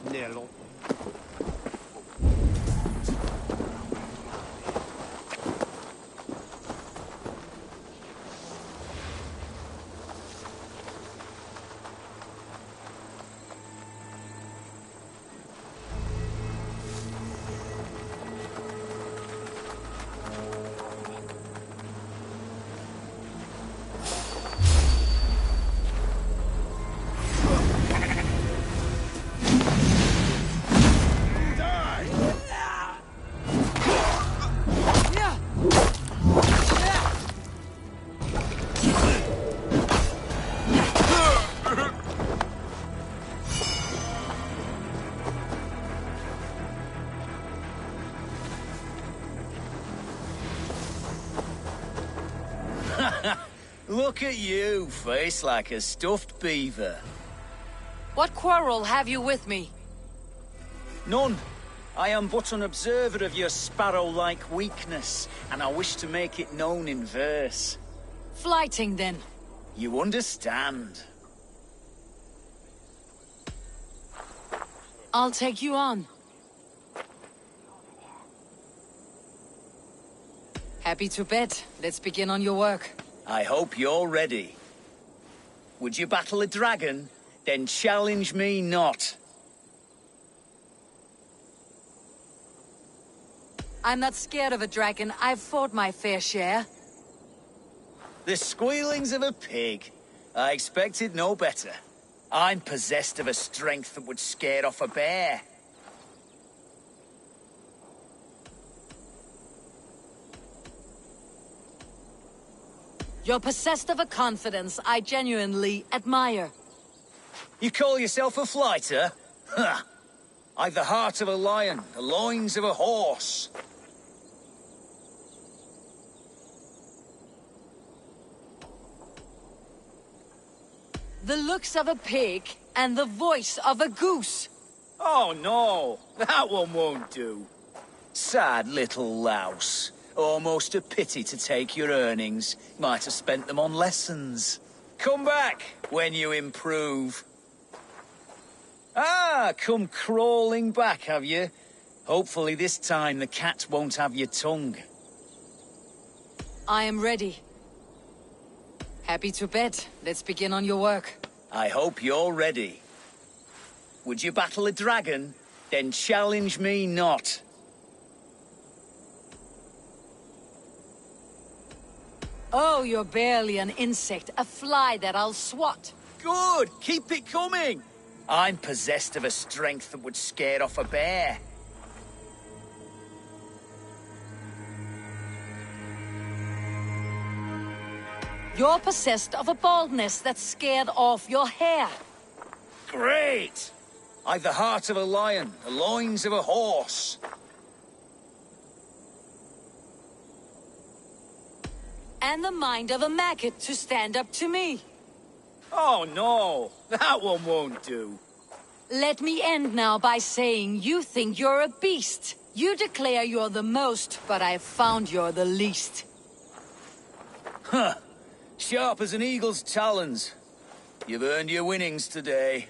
Nelo. Look at you, face like a stuffed beaver. What quarrel have you with me? None. I am but an observer of your sparrow-like weakness, and I wish to make it known in verse. Flighting, then. You understand. I'll take you on. Happy to bet. Let's begin on your work. I hope you're ready. Would you battle a dragon? Then challenge me not. I'm not scared of a dragon. I've fought my fair share. The squealings of a pig. I expected no better. I'm possessed of a strength that would scare off a bear. You're possessed of a confidence I genuinely admire. You call yourself a fighter? Huh. I've the heart of a lion, the loins of a horse. The looks of a pig and the voice of a goose. Oh no, that one won't do. Sad little louse. Almost a pity to take your earnings. Might have spent them on lessons. Come back when you improve. Ah, come crawling back, have you? Hopefully this time the cat won't have your tongue. I am ready. Happy to bet. Let's begin on your work. I hope you're ready. Would you battle a dragon? Then challenge me not. Oh, you're barely an insect, a fly that I'll swat. Good! Keep it coming! I'm possessed of a strength that would scare off a bear. You're possessed of a baldness that scared off your hair. Great! I've the heart of a lion, the loins of a horse. And the mind of a maggot to stand up to me. Oh no, that one won't do. Let me end now by saying you think you're a beast. You declare you're the most, but I've found you're the least. Huh. Sharp as an eagle's talons. You've earned your winnings today.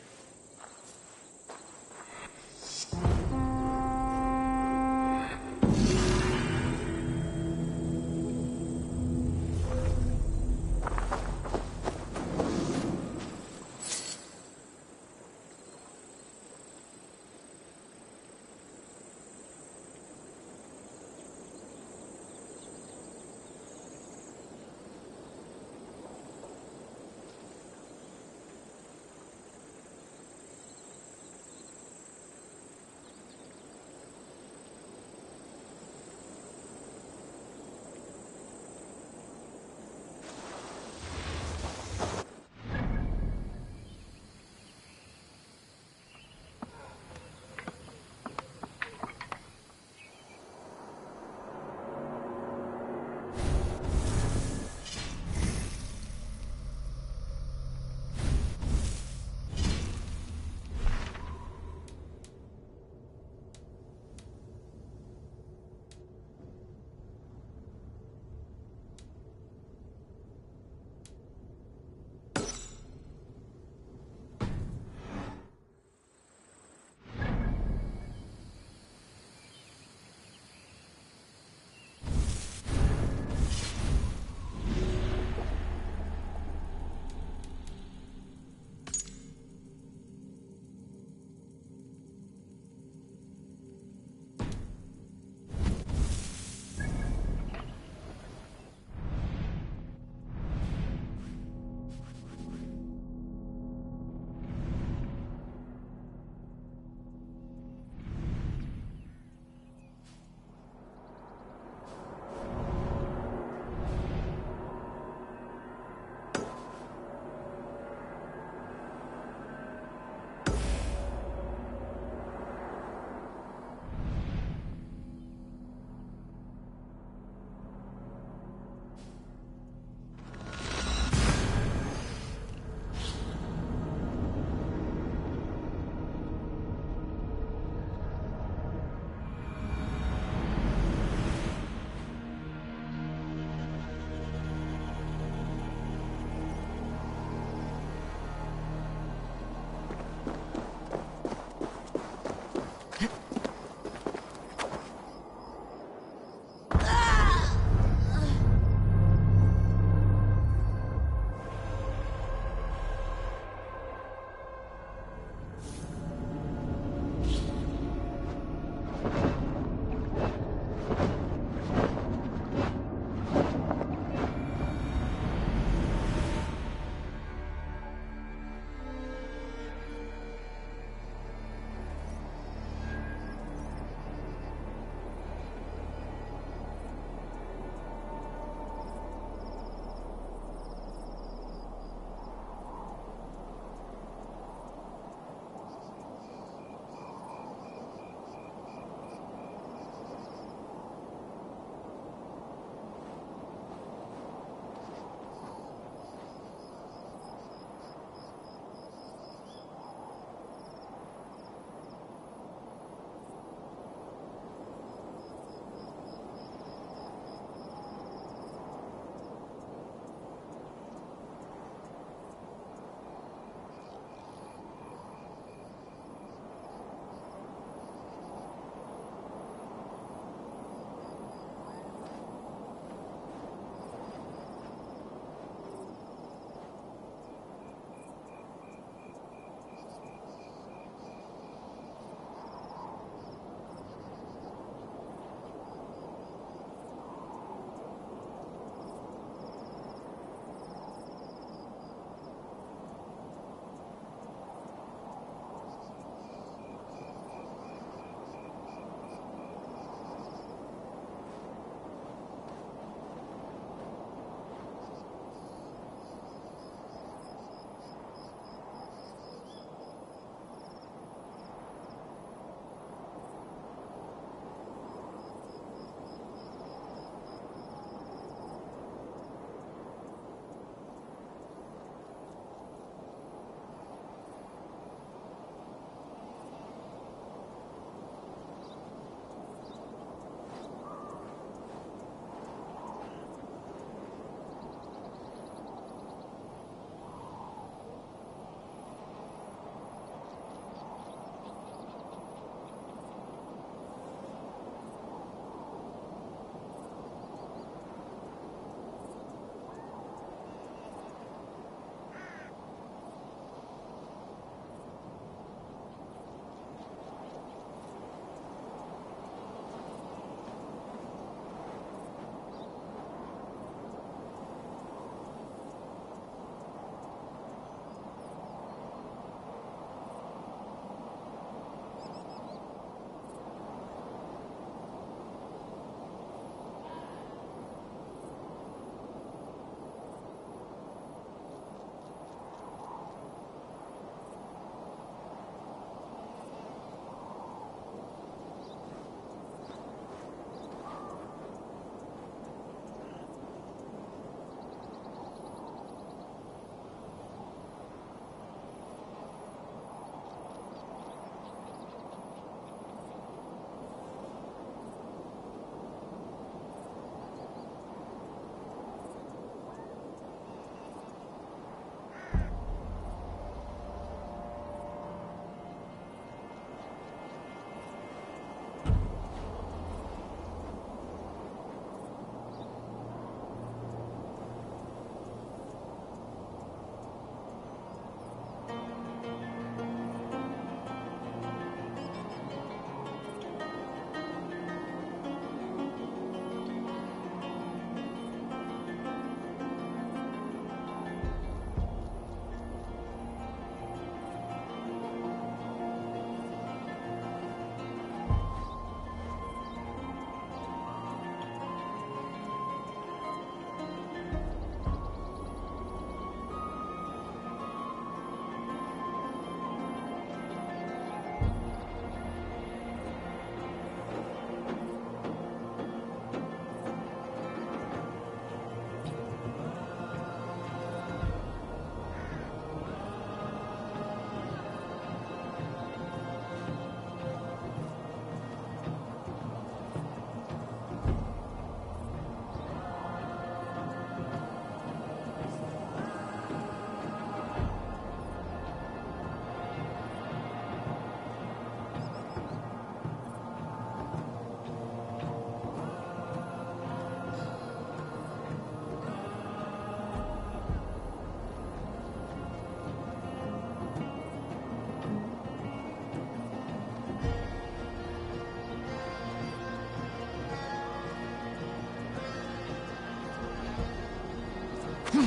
See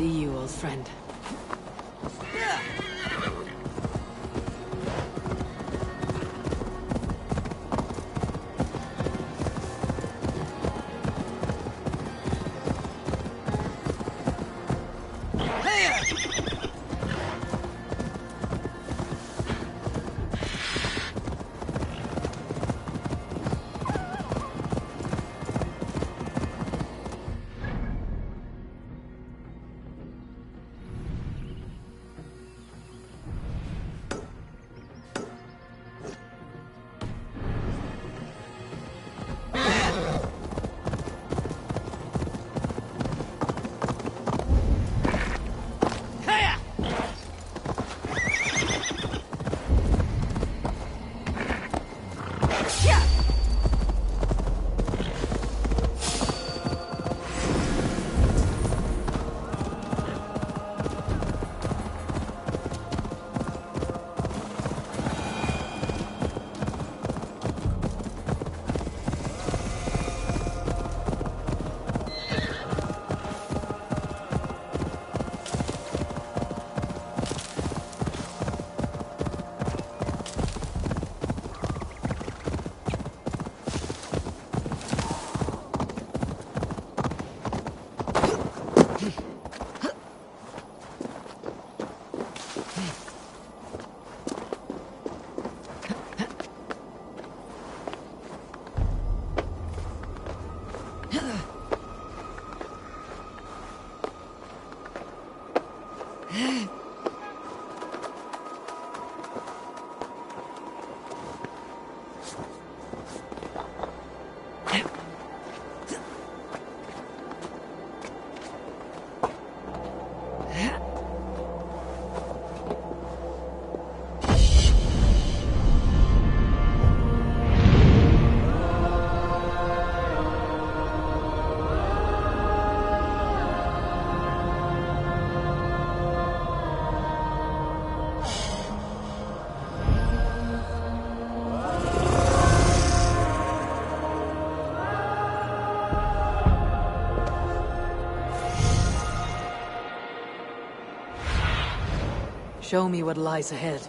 you, old friend. Show me what lies ahead.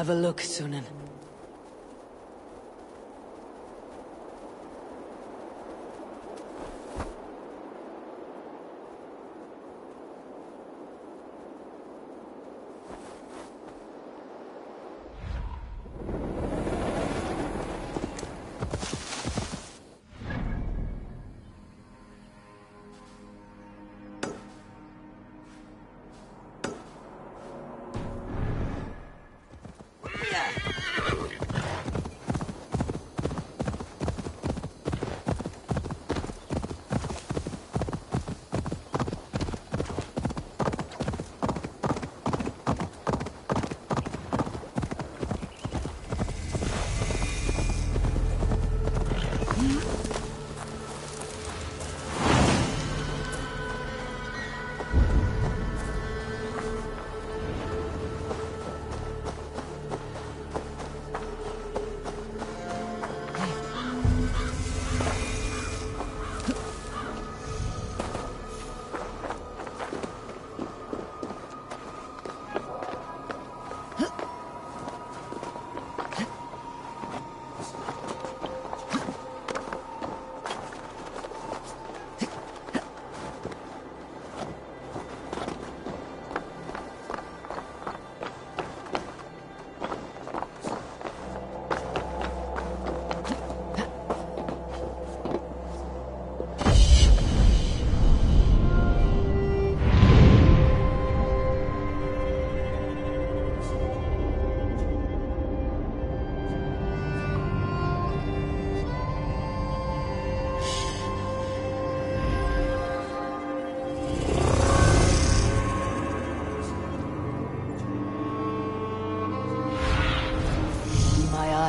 have a look, Sunan.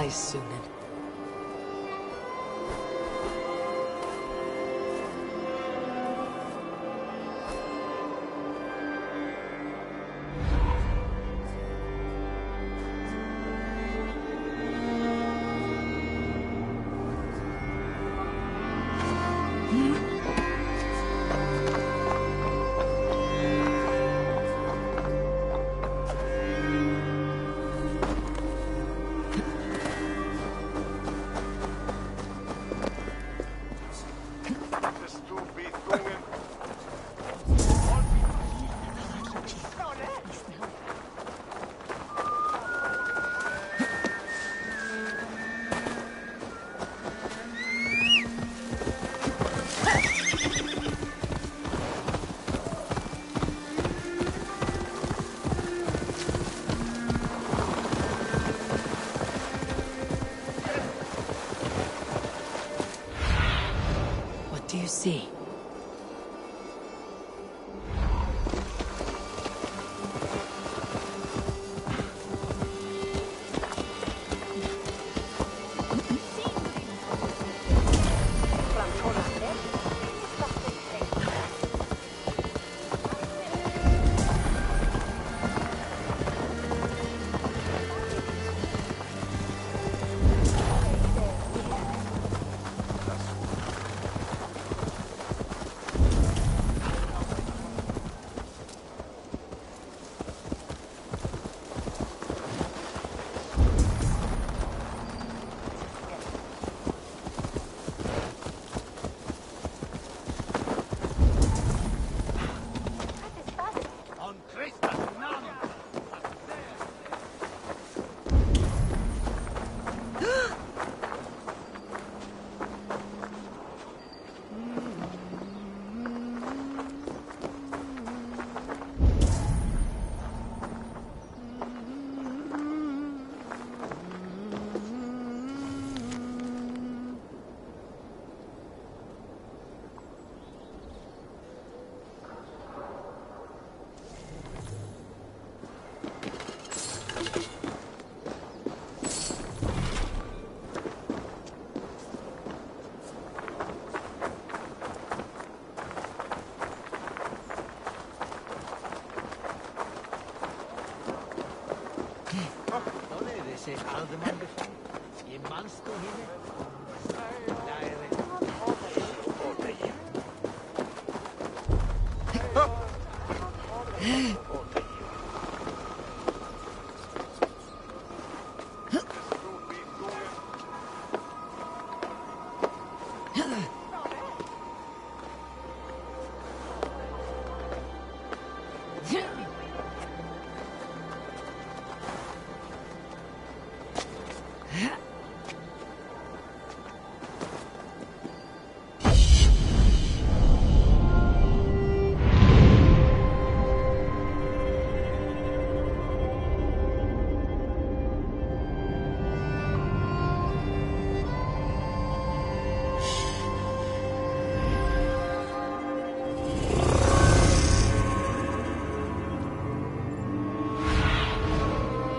Sunan. What do you see?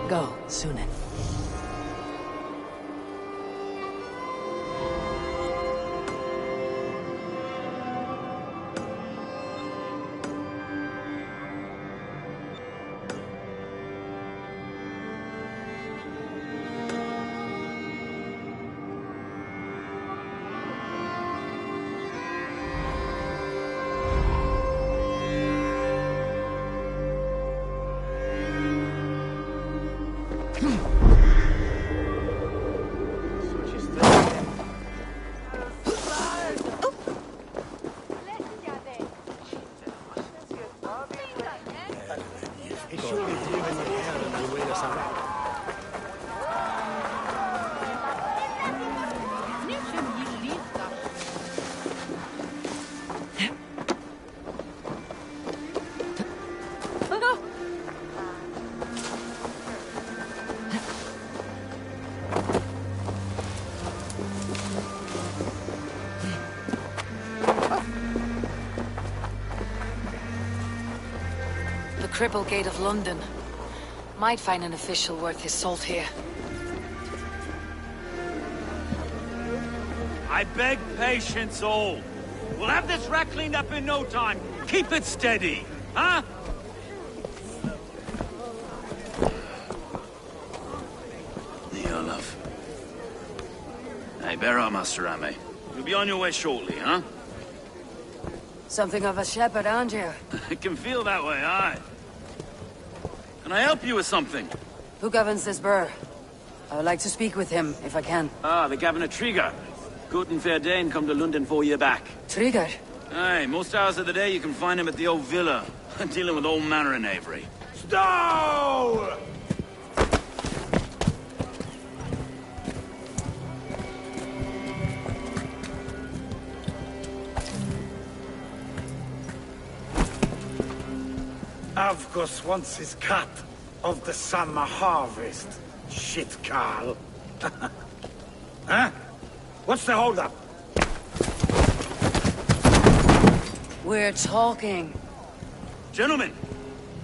Go, Sunan. Cripple Gate of London. Might find an official worth his salt here. I beg patience, all. We'll have this wreck cleaned up in no time. Keep it steady, huh? Here, love. Hey, bear up, Master Ame. You'll be on your way shortly, huh? Something of a shepherd, aren't you? It can feel that way, aye. Can I help you with something? Who governs this burr? I would like to speak with him, if I can. Ah, the Governor Trigger. Good and fair Dane come to London 4 year back. Trigger? Aye, most hours of the day you can find him at the old villa, dealing with all manner in Avery. Stow! Avgos wants his cut of the summer harvest. Shit, Carl. Huh? What's the holdup? We're talking. Gentlemen,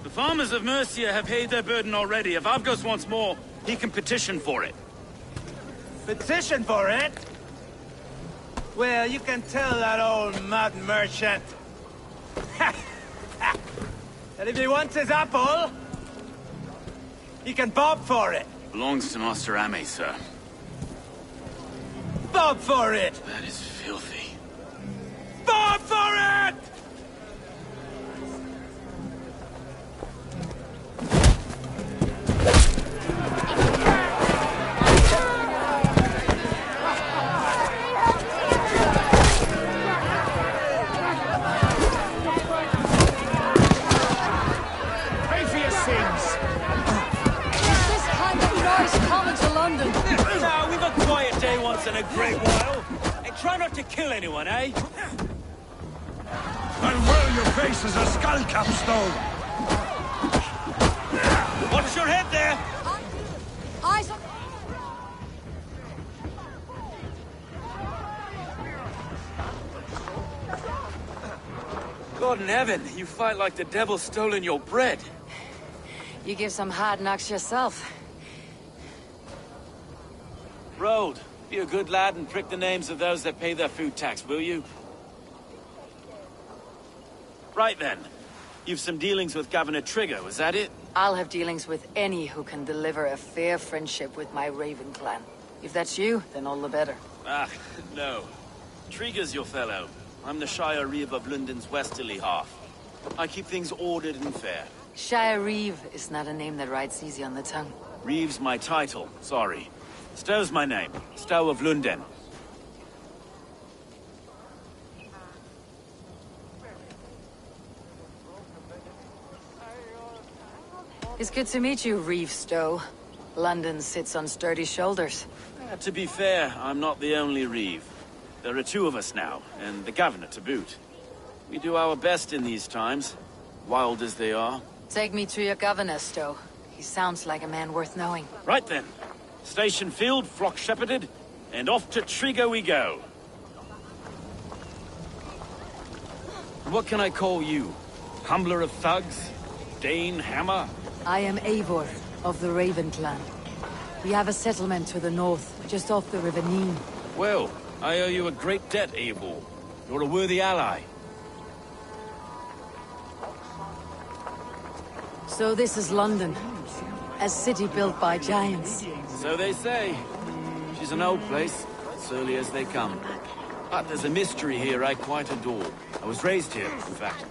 the farmers of Mercia have paid their burden already. If Avgos wants more, he can petition for it. Petition for it? Well, you can tell that old mud merchant that if he wants his apple, he can bob for it. Belongs to Master Ame, sir. Bob for it! That is filthy. Bob for it! In a great while. And try not to kill anyone, eh? And well, your face is a skull capstone. Watch your head there! Eyes on... God in heaven, you fight like the devil's stolen your bread. You give some hard knocks yourself. Road. Be a good lad and prick the names of those that pay their food tax, will you? Right then. You've some dealings with Governor Trigger, was that it? I'll have dealings with any who can deliver a fair friendship with my Raven clan. If that's you, then all the better. Ah, no. Trigger's your fellow. I'm the Shire Reeve of London's westerly half. I keep things ordered and fair. Shire Reeve is not a name that rides easy on the tongue. Reeve's my title, sorry. Stow's my name. Stow of London. It's good to meet you, Reeve Stowe. London sits on sturdy shoulders. To be fair, I'm not the only Reeve. There are two of us now, and the governor to boot. We do our best in these times, wild as they are. Take me to your governor, Stowe. He sounds like a man worth knowing. Right then. Station filled, flock shepherded, and off to Triga we go. What can I call you? Humbler of thugs? Dane Hammer? I am Eivor, of the Raven clan. We have a settlement to the north, just off the River Nene. Well, I owe you a great debt, Eivor. You're a worthy ally. So this is London. A city built by giants. So they say. She's an old place, surly as they come. But there's a mystery here I quite adore. I was raised here, in fact.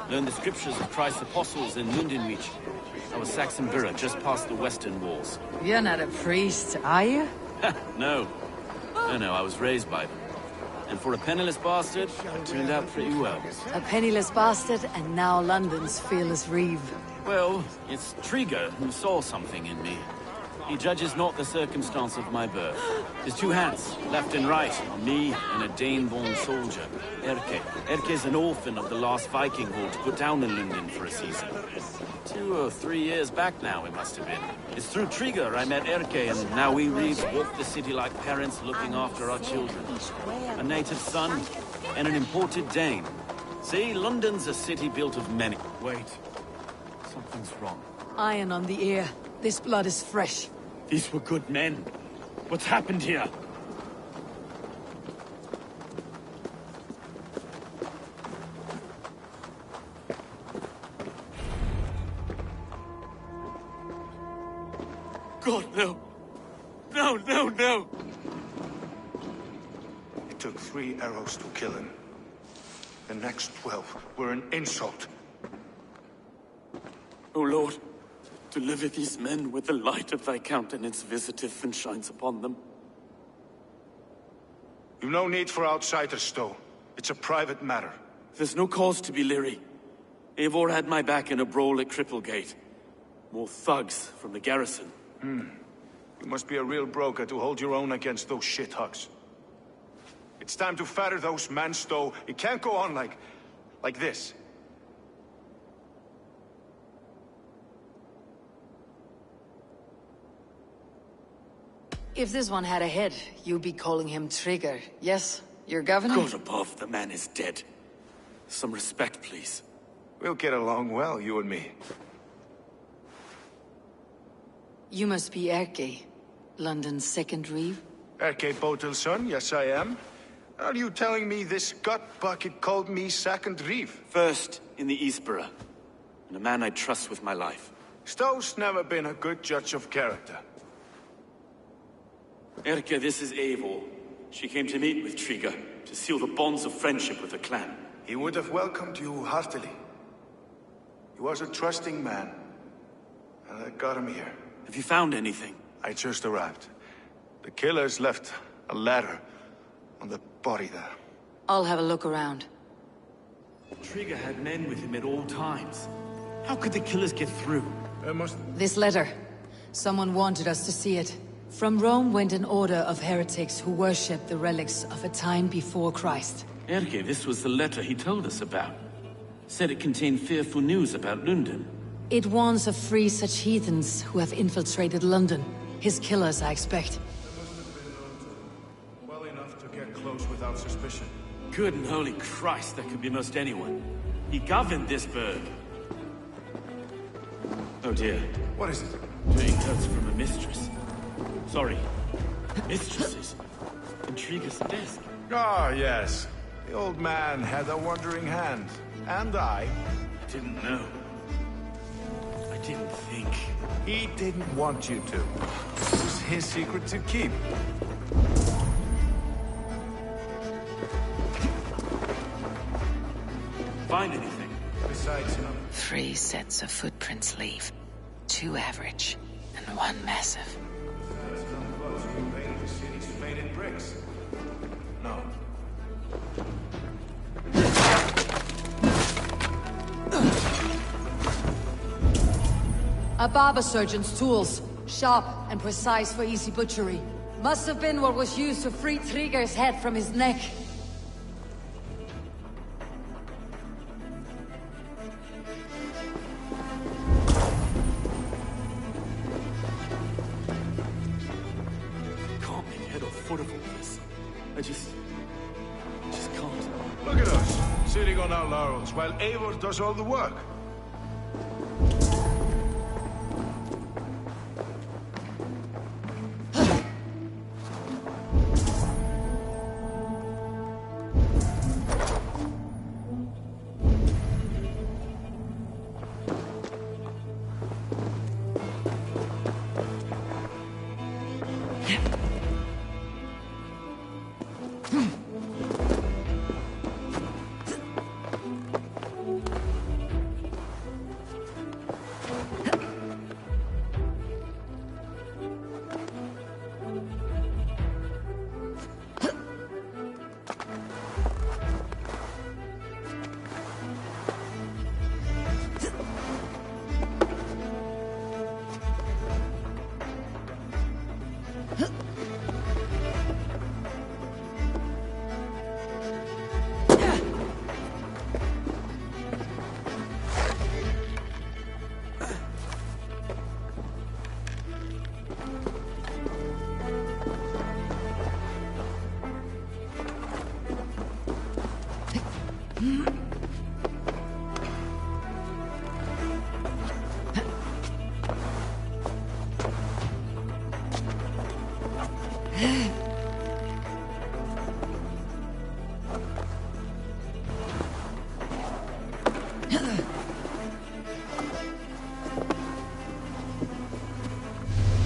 Learned the scriptures of Christ's apostles in Lundenreach. I was Saxon Borough, just past the western walls. You're not a priest, are you? No. No, I was raised by them. And for a penniless bastard, I turned out pretty well. A penniless bastard, and now London's fearless Reeve. Well, it's Triga who saw something in me. He judges not the circumstance of my birth. His two hands, left and right, on me and a Dane-born soldier, Erke. Erke's an orphan of the last Viking horde put down in London for a season. 2 or 3 years back now, it must have been. It's through Triga I met Erke, and now we Reeves walk the city like parents looking after our children. A native son and an imported Dane. See, London's a city built of many... Wait. Something's wrong. Iron on the ear. This blood is fresh. These were good men. What's happened here? God, no. No, no, no! It took 3 arrows to kill him. The next 12 were an insult. O Lord, deliver these men with the light of thy countenance visiteth and shines upon them. You've no need for outsiders, Stowe. It's a private matter. There's no cause to be leery. Eivor had my back in a brawl at Cripplegate. More thugs from the garrison. You must be a real broker to hold your own against those shithugs. It's time to fetter those men, Stowe. It can't go on like this. If this one had a head, you'd be calling him Trigger. Yes, your governor? God above, the man is dead. Some respect, please. We'll get along well, you and me. You must be Erke, London's second Reeve. Erke Botel's son, yes I am. Are you telling me this gut bucket called me second Reeve? First in the Eastborough, and a man I trust with my life. Stowe's never been a good judge of character. Erke, this is Eivor. She came to meet with Triga, to seal the bonds of friendship with the clan. He would have welcomed you heartily. He was a trusting man, and I got him here. Have you found anything? I just arrived. The killers left a letter on the body there. I'll have a look around. Triga had men with him at all times. How could the killers get through? This letter. Someone wanted us to see it. From Rome went an order of heretics who worshipped the relics of a time before Christ. Erke, this was the letter he told us about. Said it contained fearful news about London. It warns of 3 such heathens who have infiltrated London. His killers, I expect. Well enough to get close without suspicion. Good and holy Christ, that could be most anyone. He governed this burg. Oh dear. What is it? Doing notes from a mistress. Sorry. Mistresses. Intrigue's desk. Ah, yes. The old man had a wandering hand. And I Didn't know. I didn't think. He didn't want you to. It was his secret to keep. Find anything? Besides, 3 sets of footprints leave. 2 average, and 1 massive. the city's faded bricks. No. A barber surgeon's tools. Sharp and precise for easy butchery. Must have been what was used to free Trigger's head from his neck. Can't make head or foot of all this. I just can't. Look at us, sitting on our laurels, while Eivor does all the work.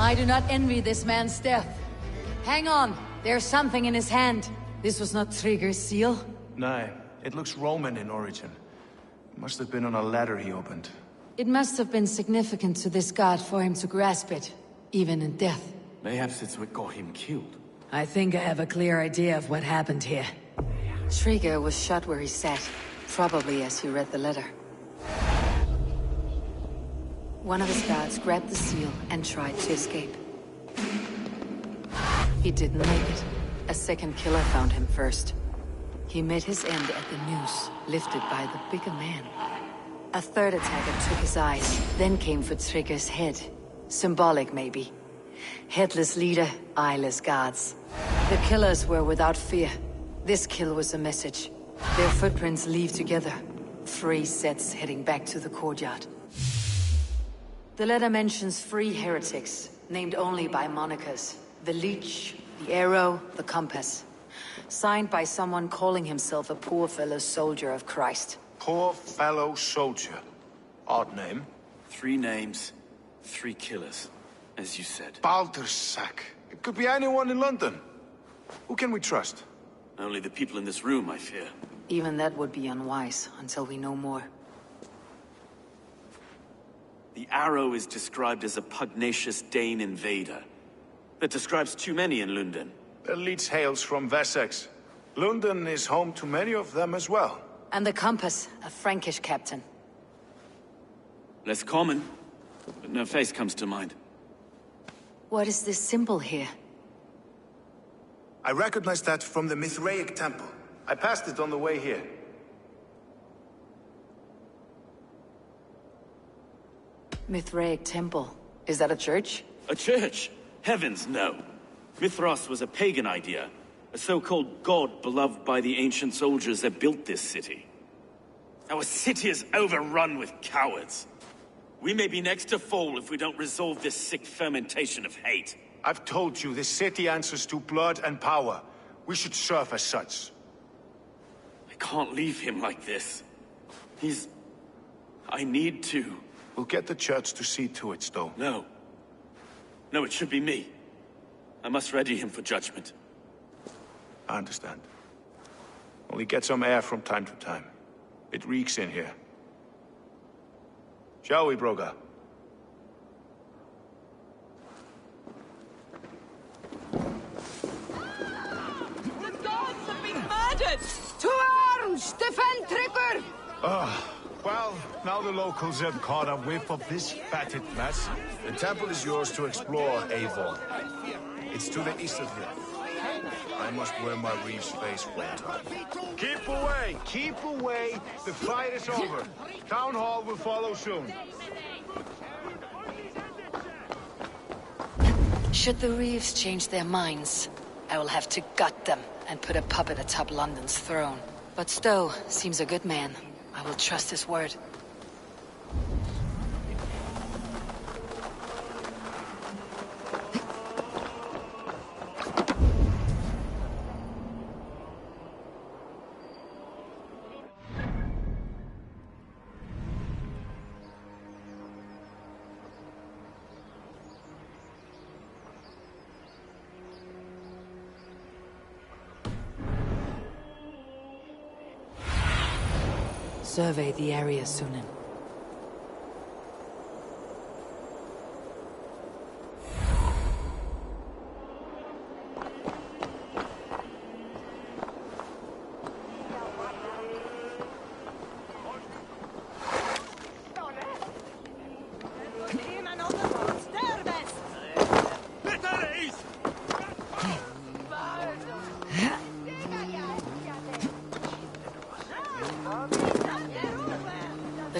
I do not envy this man's death. Hang on, there's something in his hand. This was not Trigger's seal. No, it looks Roman in origin. Must have been on a ladder he opened. It must have been significant to this god for him to grasp it, even in death. Perhaps it's what got him killed. I think I have a clear idea of what happened here. Trigger was shot where he sat, probably as he read the letter. One of his guards grabbed the seal and tried to escape. He didn't make it. A second killer found him first. He met his end at the noose, lifted by the bigger man. A third attacker took his eyes, then came for Trigger's head. Symbolic, maybe. Headless leader, eyeless guards. The killers were without fear. This kill was a message. Their footprints leave together. 3 sets heading back to the courtyard. The letter mentions 3 heretics, named only by monikers. The Leech, the Arrow, the Compass. Signed by someone calling himself a poor fellow soldier of Christ. Poor fellow soldier. Odd name. 3 names, 3 killers, as you said. Baldersack. It could be anyone in London. Who can we trust? Only the people in this room, I fear. Even that would be unwise, until we know more. The Arrow is described as a pugnacious Dane invader. That describes too many in London. The Leech hails from Wessex. London is home to many of them as well. And the Compass, a Frankish captain. Less common, but no face comes to mind. What is this symbol here? I recognize that from the Mithraic temple. I passed it on the way here. Mithraic temple. Is that a church? A church? Heavens, no. Mithras was a pagan idea. A so-called god beloved by the ancient soldiers that built this city. Our city is overrun with cowards. We may be next to fall if we don't resolve this sick fermentation of hate. I've told you, this city answers to blood and power. We should serve as such. I can't leave him like this. I need to. We'll get the church to see to it, Stowe. No. No, it should be me. I must ready him for judgment. I understand. Only get some air from time to time. It reeks in here. Shall we, Broga? The gods have been murdered! To arms! Defend Trigger! Well, now the locals have caught a whiff of this fatted mess. The temple is yours to explore, Avon. It's to the east of here. I must wear my reeve's face for a time. Keep away! Keep away! The fight is over. Town hall will follow soon. Should the Reeves change their minds, I will have to gut them and put a puppet atop London's throne. But Stowe seems a good man. I will trust his word. Survey the area, Sunan.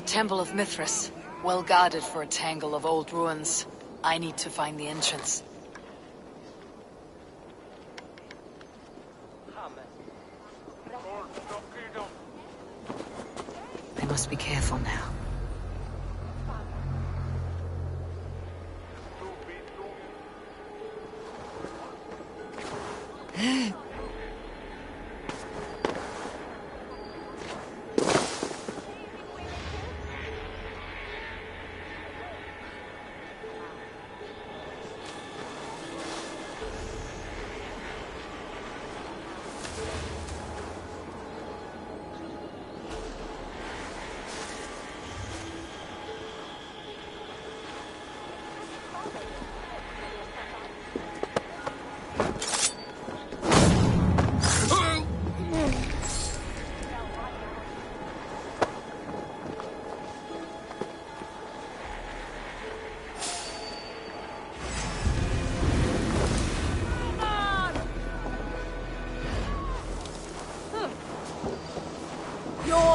Temple of Mithras, well guarded for a tangle of old ruins. I need to find the entrance. I must be careful now.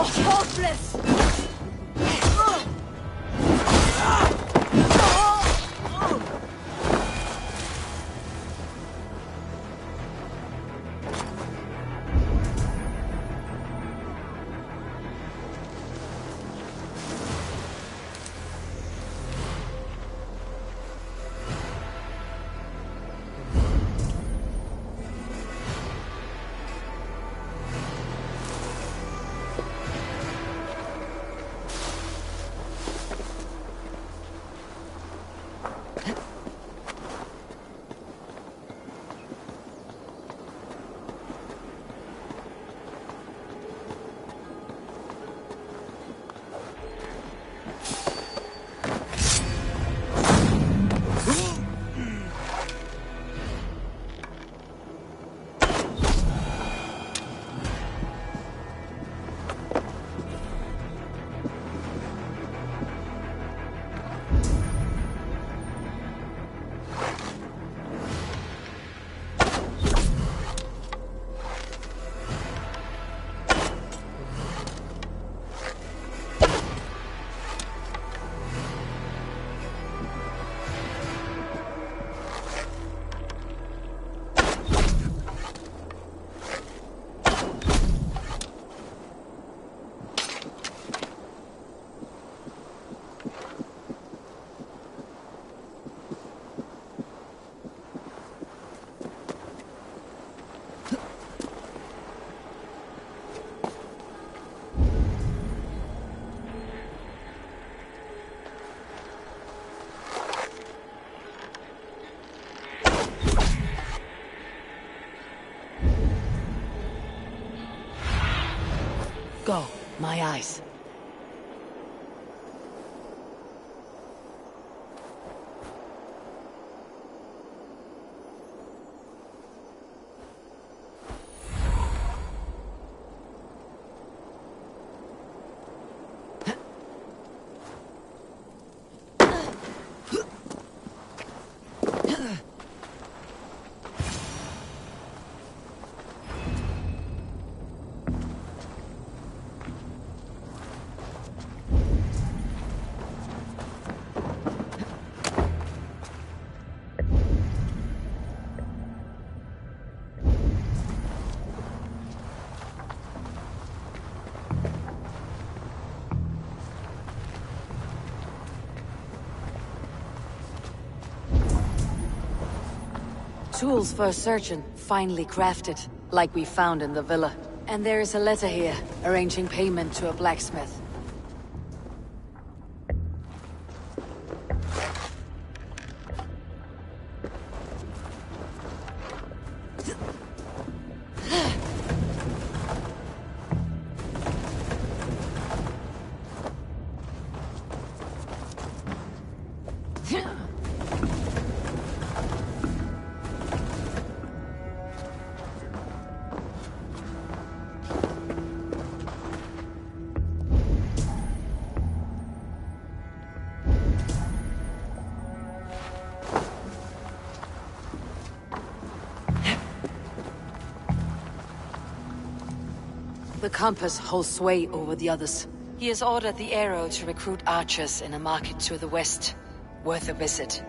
Hopeless! Go, my eyes. tools for a surgeon, finely crafted, like we found in the villa. And there is a letter here, arranging payment to a blacksmith. The compass holds sway over the others. He has ordered the arrow to recruit archers in a market to the west. Worth a visit.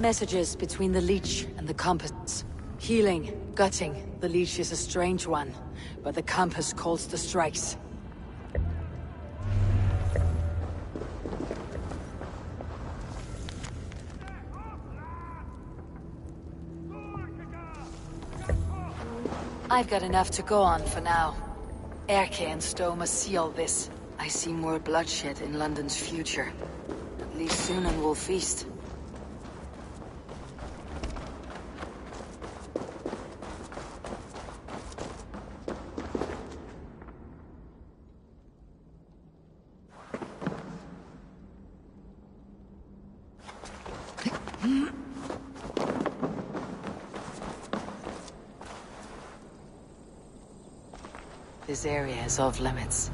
Messages between the leech and the compass. Healing, gutting. The leech is a strange one, but the compass calls the strikes. I've got enough to go on for now. Erke and Stowe must see all this. I see more bloodshed in London's future. At least soon and we'll feast. This area is off limits.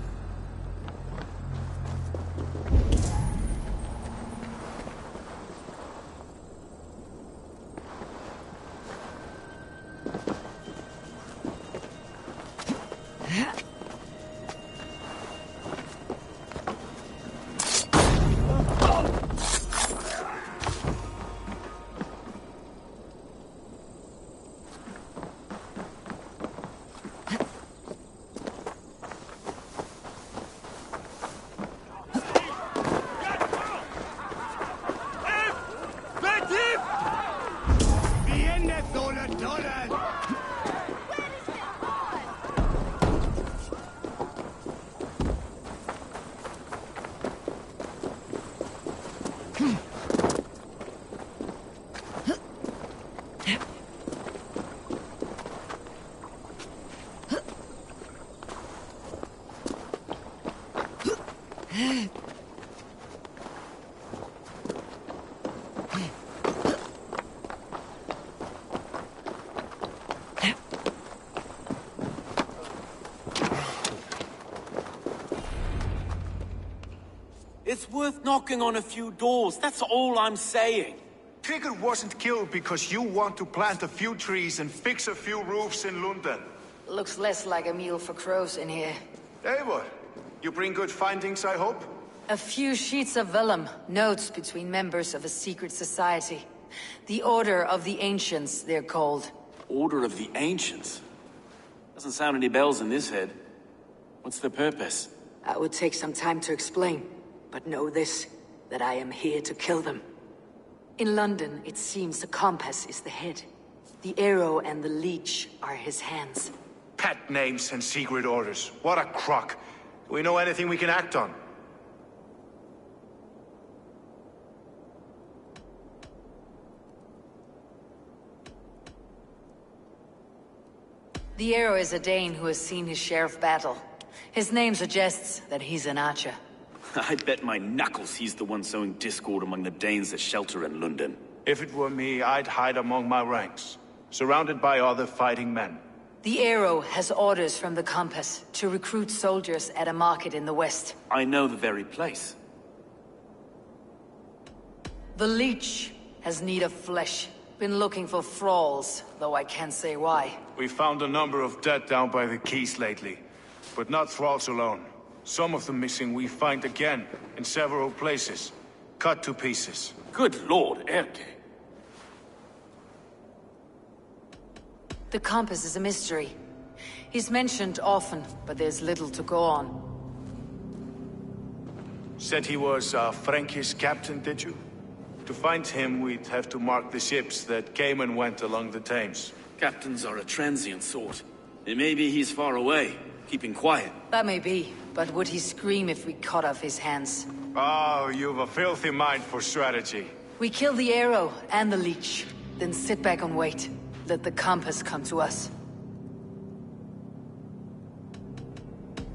It's worth knocking on a few doors, that's all I'm saying. Trigger wasn't killed because you want to plant a few trees and fix a few roofs in London. Looks less like a meal for crows in here. Hey, what? You bring good findings, I hope? A few sheets of vellum, notes between members of a secret society. The Order of the Ancients, they're called. Order of the Ancients? Doesn't sound any bells in this head. What's the purpose? I would take some time to explain, but know this, that I am here to kill them. In London, it seems the compass is the head. The arrow and the leech are his hands. Pet names and secret orders. What a crock. Do we know anything we can act on? The arrow is a Dane who has seen his share of battle. His name suggests that he's an archer. I bet my knuckles he's the one sowing discord among the Danes that shelter in London. If it were me, I'd hide among my ranks, surrounded by other fighting men. The arrow has orders from the compass to recruit soldiers at a market in the west. I know the very place. The leech has need of flesh. Been looking for thralls, though I can't say why. We found a number of dead down by the quays lately, but not thralls alone. Some of the missing we find again, in several places, cut to pieces. Good lord, Erke. The compass is a mystery. He's mentioned often, but there's little to go on. Said he was a Frankish captain, did you? To find him, we'd have to mark the ships that came and went along the Thames. Captains are a transient sort. It may be he's far away, keeping quiet. That may be, but would he scream if we cut off his hands? Oh, you've a filthy mind for strategy. We kill the arrow and the leech, then sit back and wait. Let the compass come to us.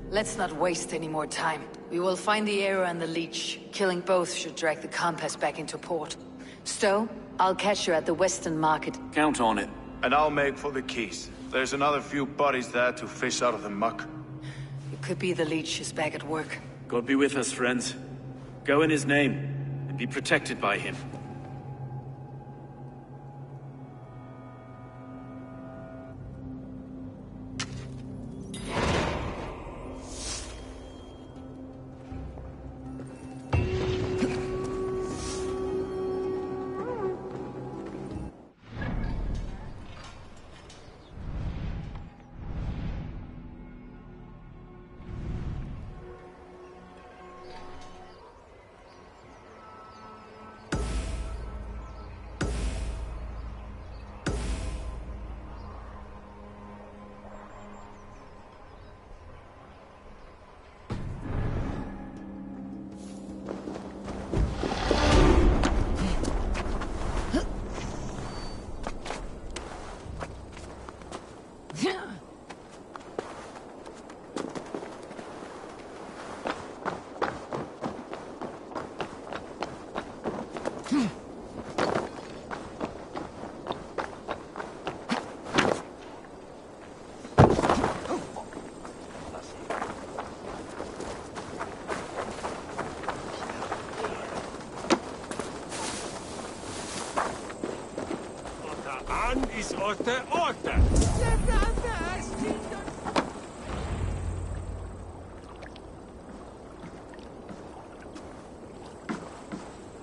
Let's not waste any more time. We will find the arrow and the leech. Killing both should drag the compass back into port. Stowe, I'll catch you at the Western Market. Count on it. And I'll make for the quays. There's another few bodies there to fish out of the muck. It could be the leech is back at work. God be with us, friends. Go in his name, and be protected by him.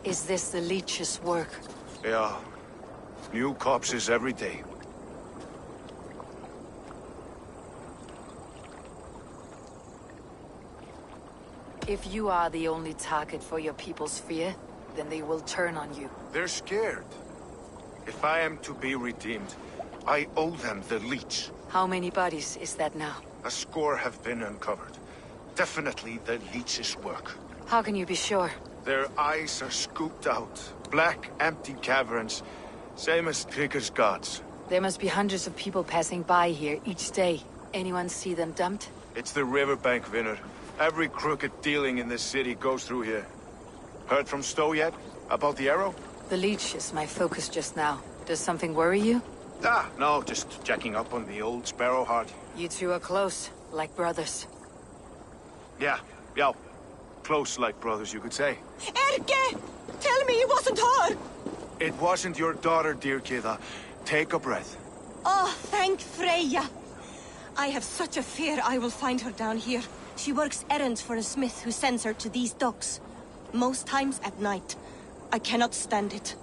Is this the leech's work? Yeah. New corpses every day. If you are the only target for your people's fear, then they will turn on you. They're scared. If I am to be redeemed, I owe them the leech. How many bodies is that now? A score have been uncovered. Definitely the leech's work. How can you be sure? Their eyes are scooped out. Black, empty caverns. Same as Trigger's gods. There must be hundreds of people passing by here each day. Anyone see them dumped? It's the riverbank, Vinner. Every crooked dealing in this city goes through here. Heard from Stowe yet? About the arrow? The leech is my focus just now. Does something worry you? Ah, no, just checking up on the old Sparrowheart. You two are close, like brothers. Yeah. close like brothers, you could say. Erke! Tell me it wasn't her! It wasn't your daughter, dear Kida. Take a breath. Oh, thank Freya. I have such a fear I will find her down here. She works errands for a smith who sends her to these docks. Most times at night. I cannot stand it.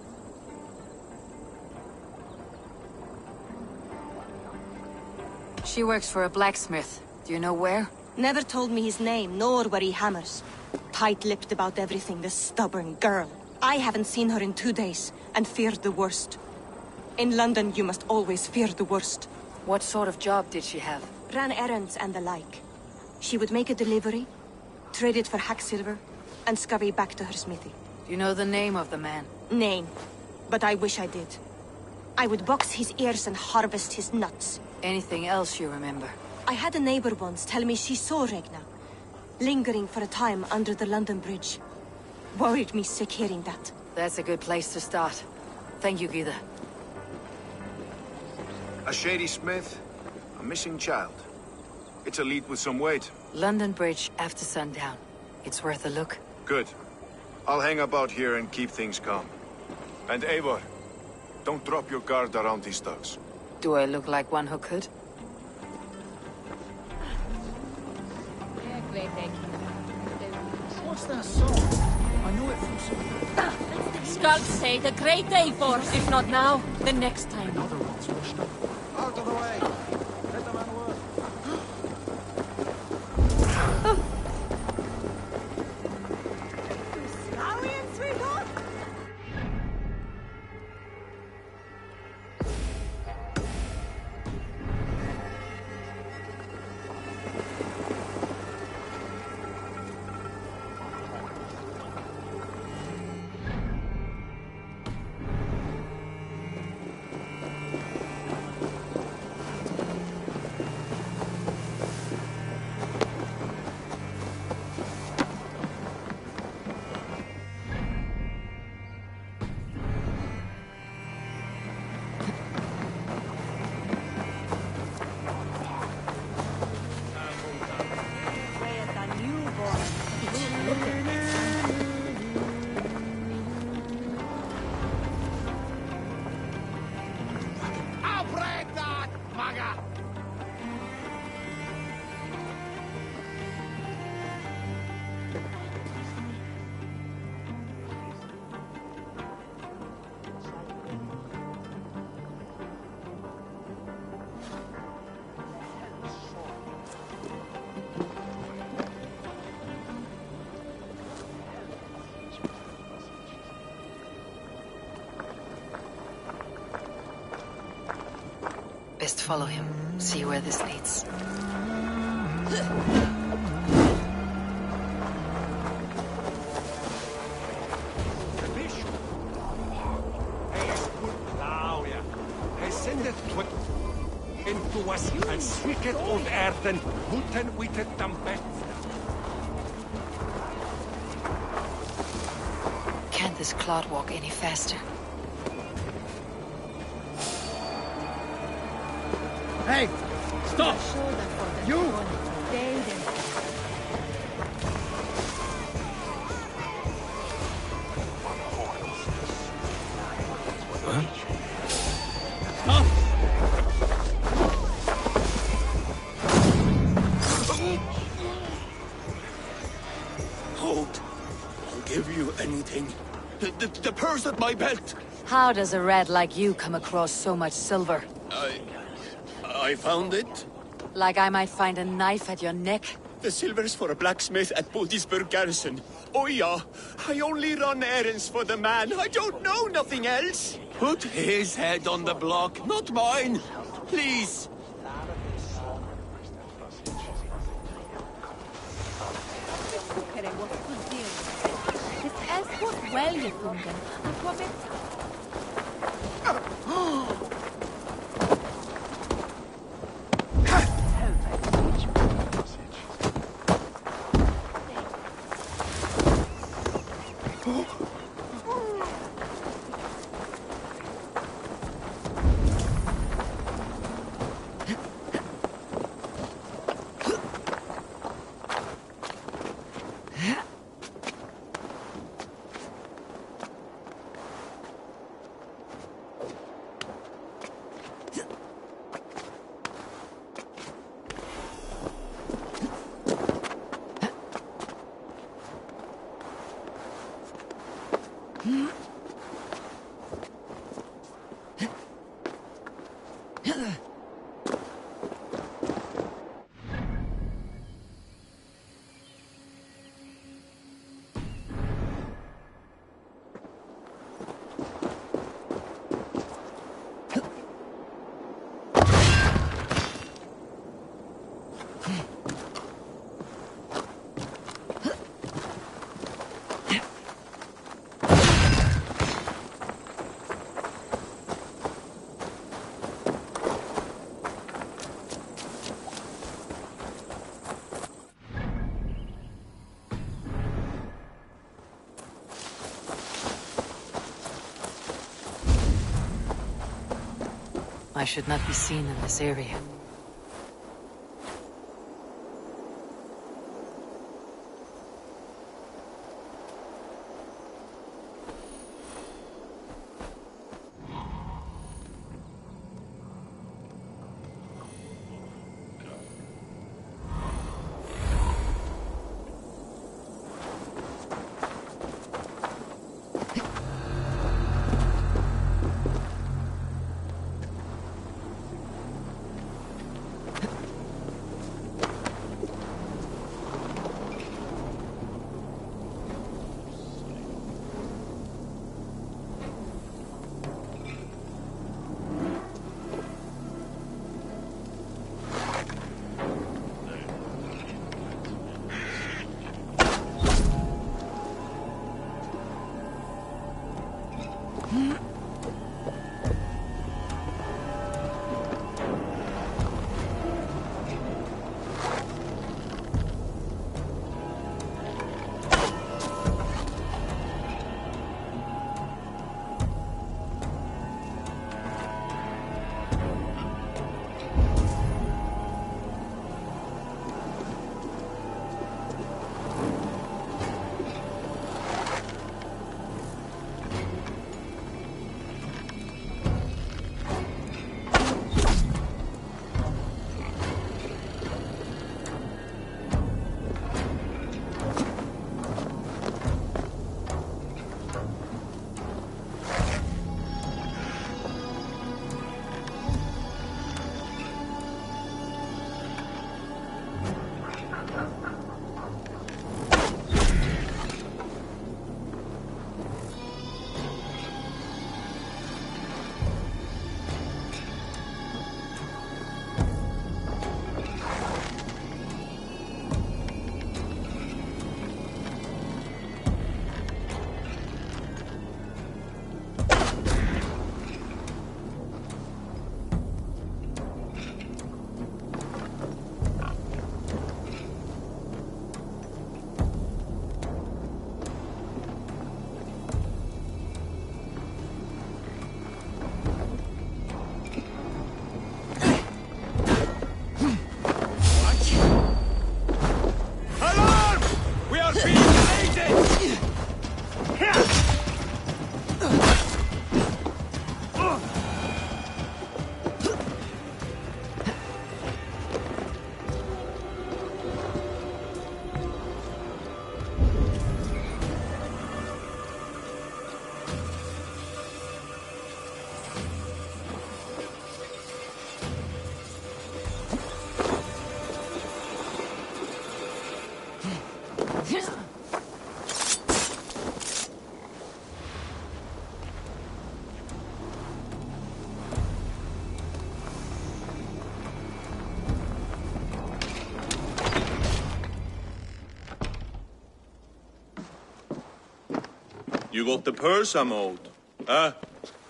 She works for a blacksmith. Do you know where? Never told me his name, nor where he hammers. Tight-lipped about everything, the stubborn girl. I haven't seen her in 2 days, and feared the worst. In London, you must always fear the worst. What sort of job did she have? Ran errands and the like. She would make a delivery, trade it for hack silver, and scurry back to her smithy. Do you know the name of the man? Name. But I wish I did. I would box his ears and harvest his nuts. Anything else you remember? I had a neighbor once tell me she saw Regna, lingering for a time under the London Bridge. Worried me sick hearing that. That's a good place to start. Thank you, Gida. A shady smith, a missing child. It's a lead with some weight. London Bridge after sundown. It's worth a look. Good. I'll hang about here and keep things calm. And Eivor, don't drop your guard around these thugs. Do I look like one who could? What's that song? I know it from somewhere. Skulls say the great Eivor. If not now, the next time. Another one's rushed up. Out of the way! Let the man work. Best follow him. See where this leads. Into us and swicket old earthen, guten witted dampet. Can't this clod walk any faster? Hey! Stop! You! Stop! Hold. I'll give you anything. The purse at my belt. How does a rat like you come across so much silver? I found it. Like I might find a knife at your neck? The silver's for a blacksmith at Bodisburg garrison. Oh yeah, I only run errands for the man. I don't know nothing else. Put his head on the block, not mine. Please. I should not be seen in this area. You got the purse I'm owed. Huh?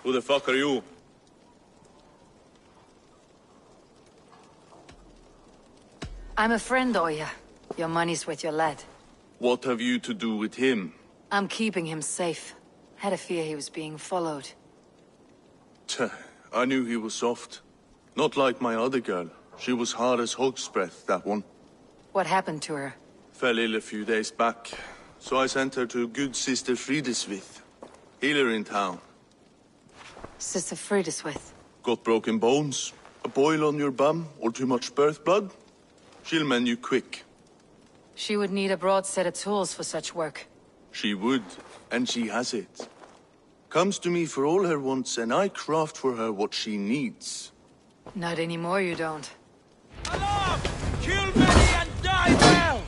Who the fuck are you? I'm a friend, Oya. Your money's with your lad. What have you to do with him? I'm keeping him safe. Had a fear he was being followed. Tch, I knew he was soft. Not like my other girl. She was hard as hog's breath, that one. What happened to her? Fell ill a few days back. So I sent her to good Sister Frideswith. Healer in town. Sister Frideswith. Got broken bones, a boil on your bum, or too much birth blood? She'll mend you quick. She would need a broad set of tools for such work. She would, and she has it. Comes to me for all her wants, and I craft for her what she needs. Not anymore, you don't. Alarm! Kill many and die well!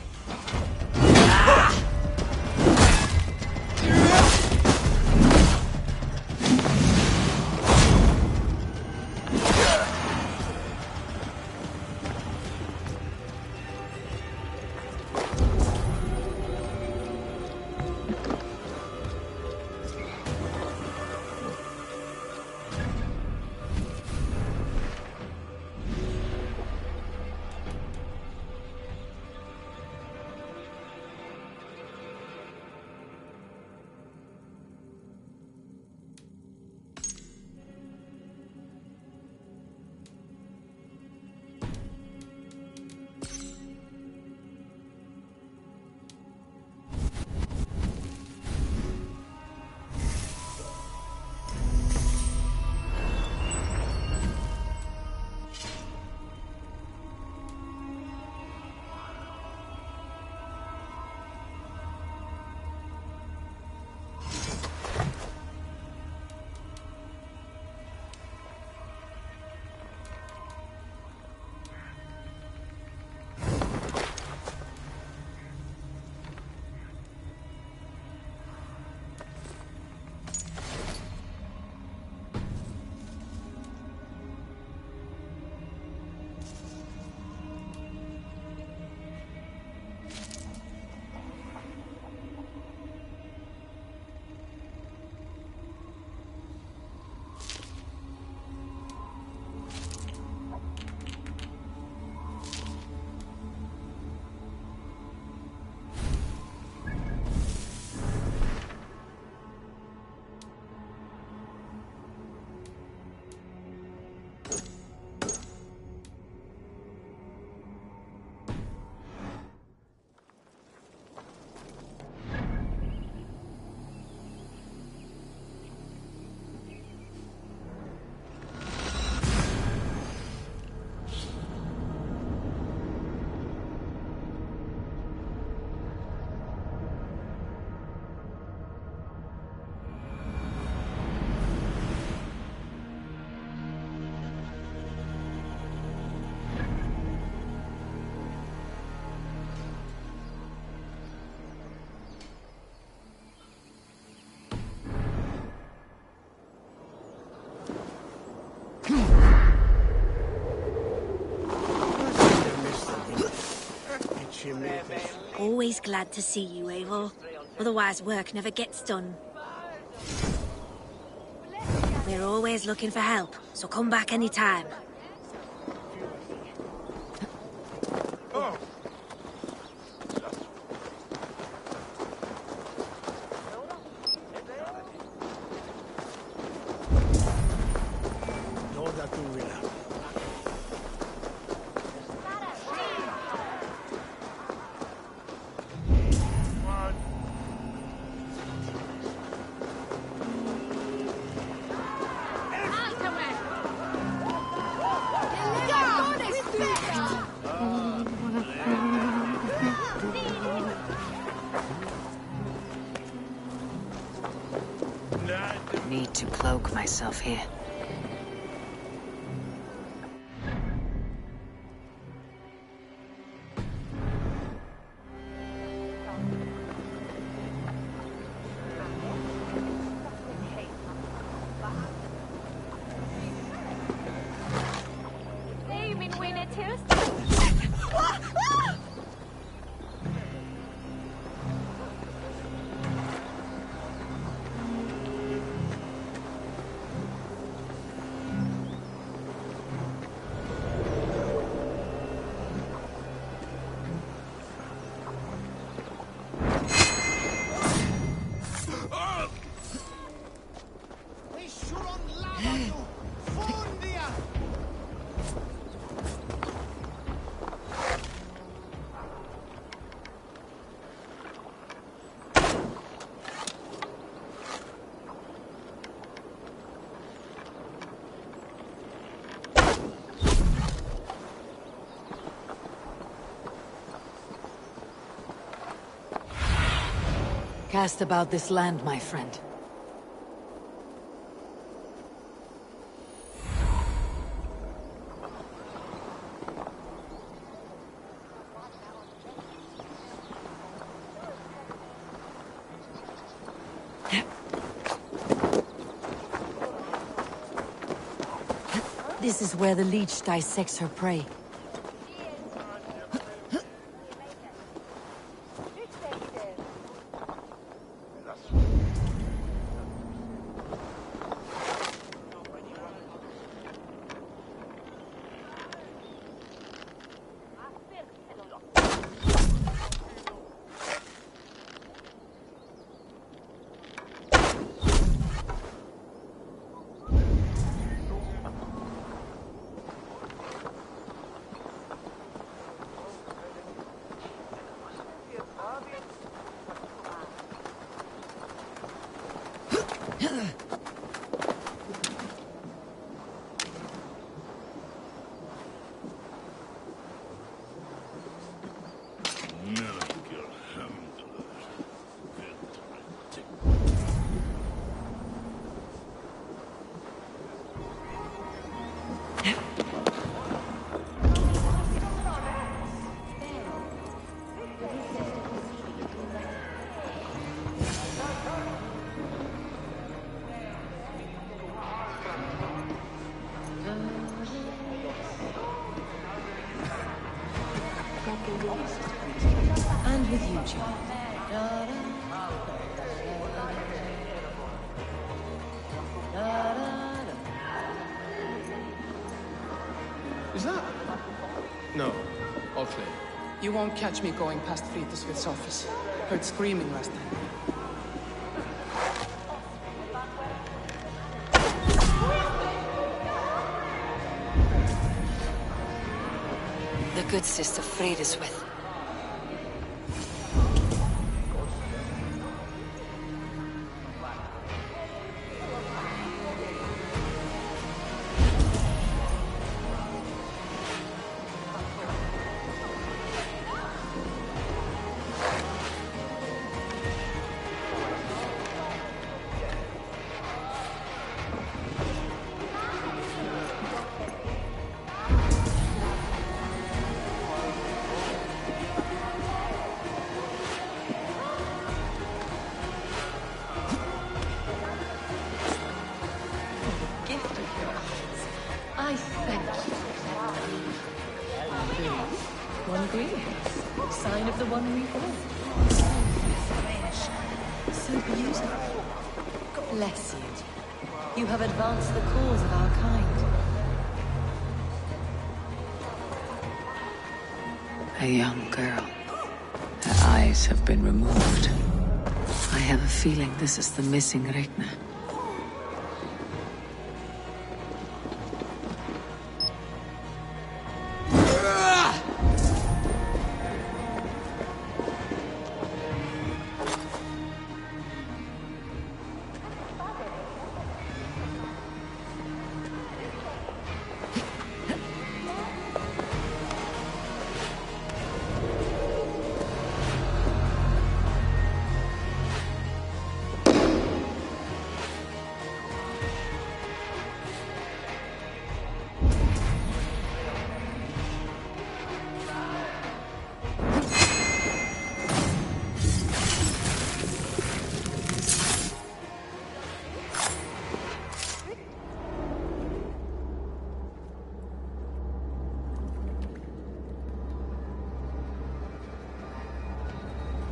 Always glad to see you, Eivor. Otherwise work never gets done. We're always looking for help, so come back anytime. Need to cloak myself here. Cast about this land, my friend. This is where the leech dissects her prey. And with you, John. Is that? No. All clear. You won't catch me going past Friedrich's office. Heard screaming last time. The good sister Friedrich. I thank you. One greenhouse. Sign of the one we bought. So beautiful. Bless you. You have advanced the cause of our kind. A young girl. Her eyes have been removed. I have a feeling this is the missing Regna.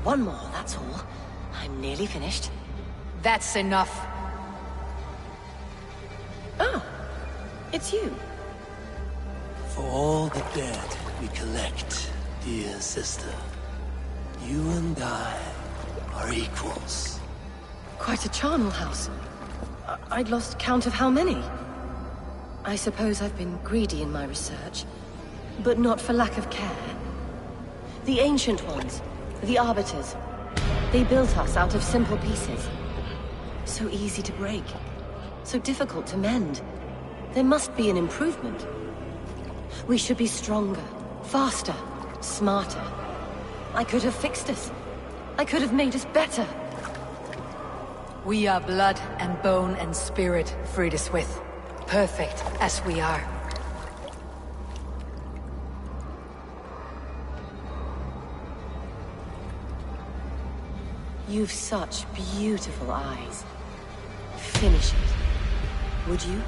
One more, that's all. I'm nearly finished. That's enough. Oh, it's you. For all the dead we collect, dear sister, you and I are equals. Quite a charnel house. I'd lost count of how many. I suppose I've been greedy in my research, but not for lack of care. The ancient ones, the arbiters, they built us out of simple pieces. So easy to break, so difficult to mend. There must be an improvement. We should be stronger, faster, smarter. I could have fixed us. I could have made us better. We are blood and bone and spirit, Friedrich. Perfect as we are. You've such beautiful eyes. Finish it. Would you?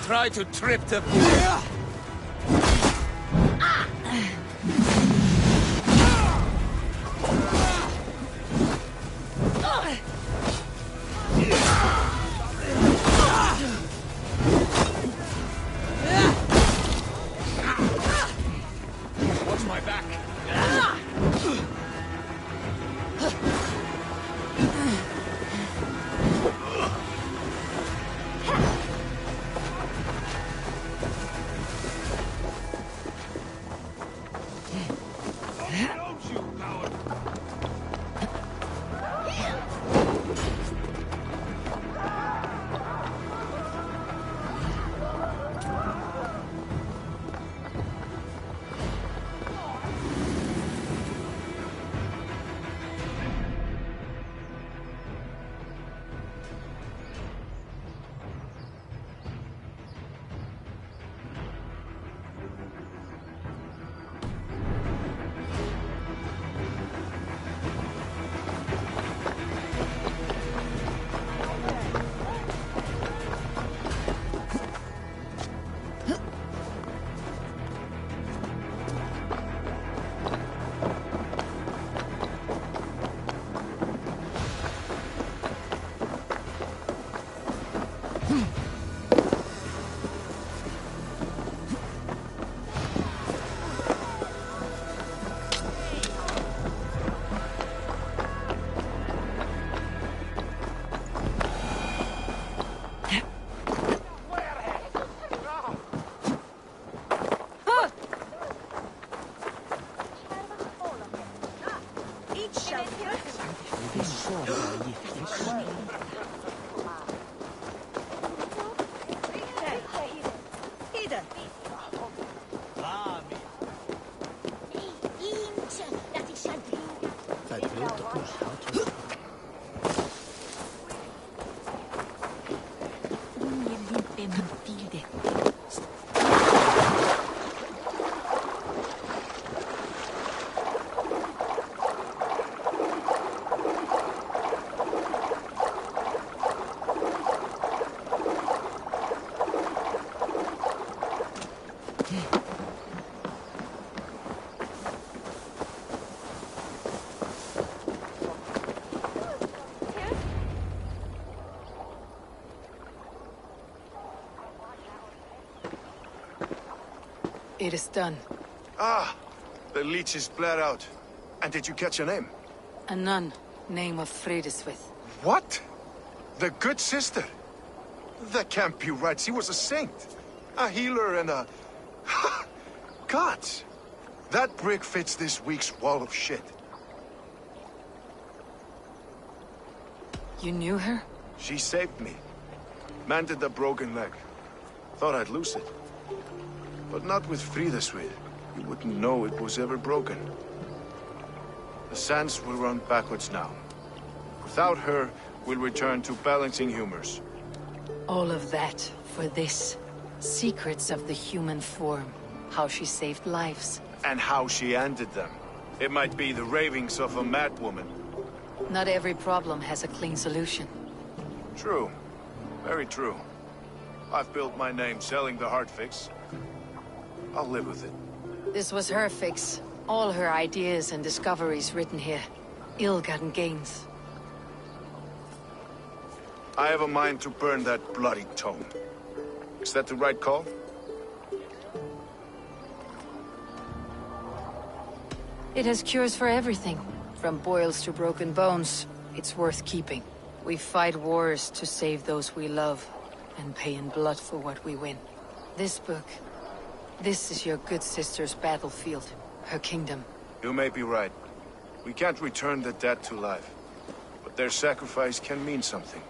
Try to trip the... Watch my back. It is done. Ah, the leech is bled out. And did you catch a name? A nun, name of Fredeswith. What? The good sister? That can't be right. She was a saint. A healer and a... Gods! That brick fits this week's wall of shit. You knew her? She saved me. Mended the broken leg. Thought I'd lose it. But not with Frideswith. You wouldn't know it was ever broken. The sands will run backwards now. Without her, we'll return to balancing humors. All of that for this. Secrets of the human form. How she saved lives. And how she ended them. It might be the ravings of a madwoman. Not every problem has a clean solution. True. Very true. I've built my name selling the heart fix. I'll live with it. This was her fix. All her ideas and discoveries written here. Ill-gotten gains. I have a mind to burn that bloody tome. Is that the right call? It has cures for everything. From boils to broken bones. It's worth keeping. We fight wars to save those we love. And pay in blood for what we win. This book... This is your good sister's battlefield. Her kingdom. You may be right. We can't return the dead to life. But their sacrifice can mean something.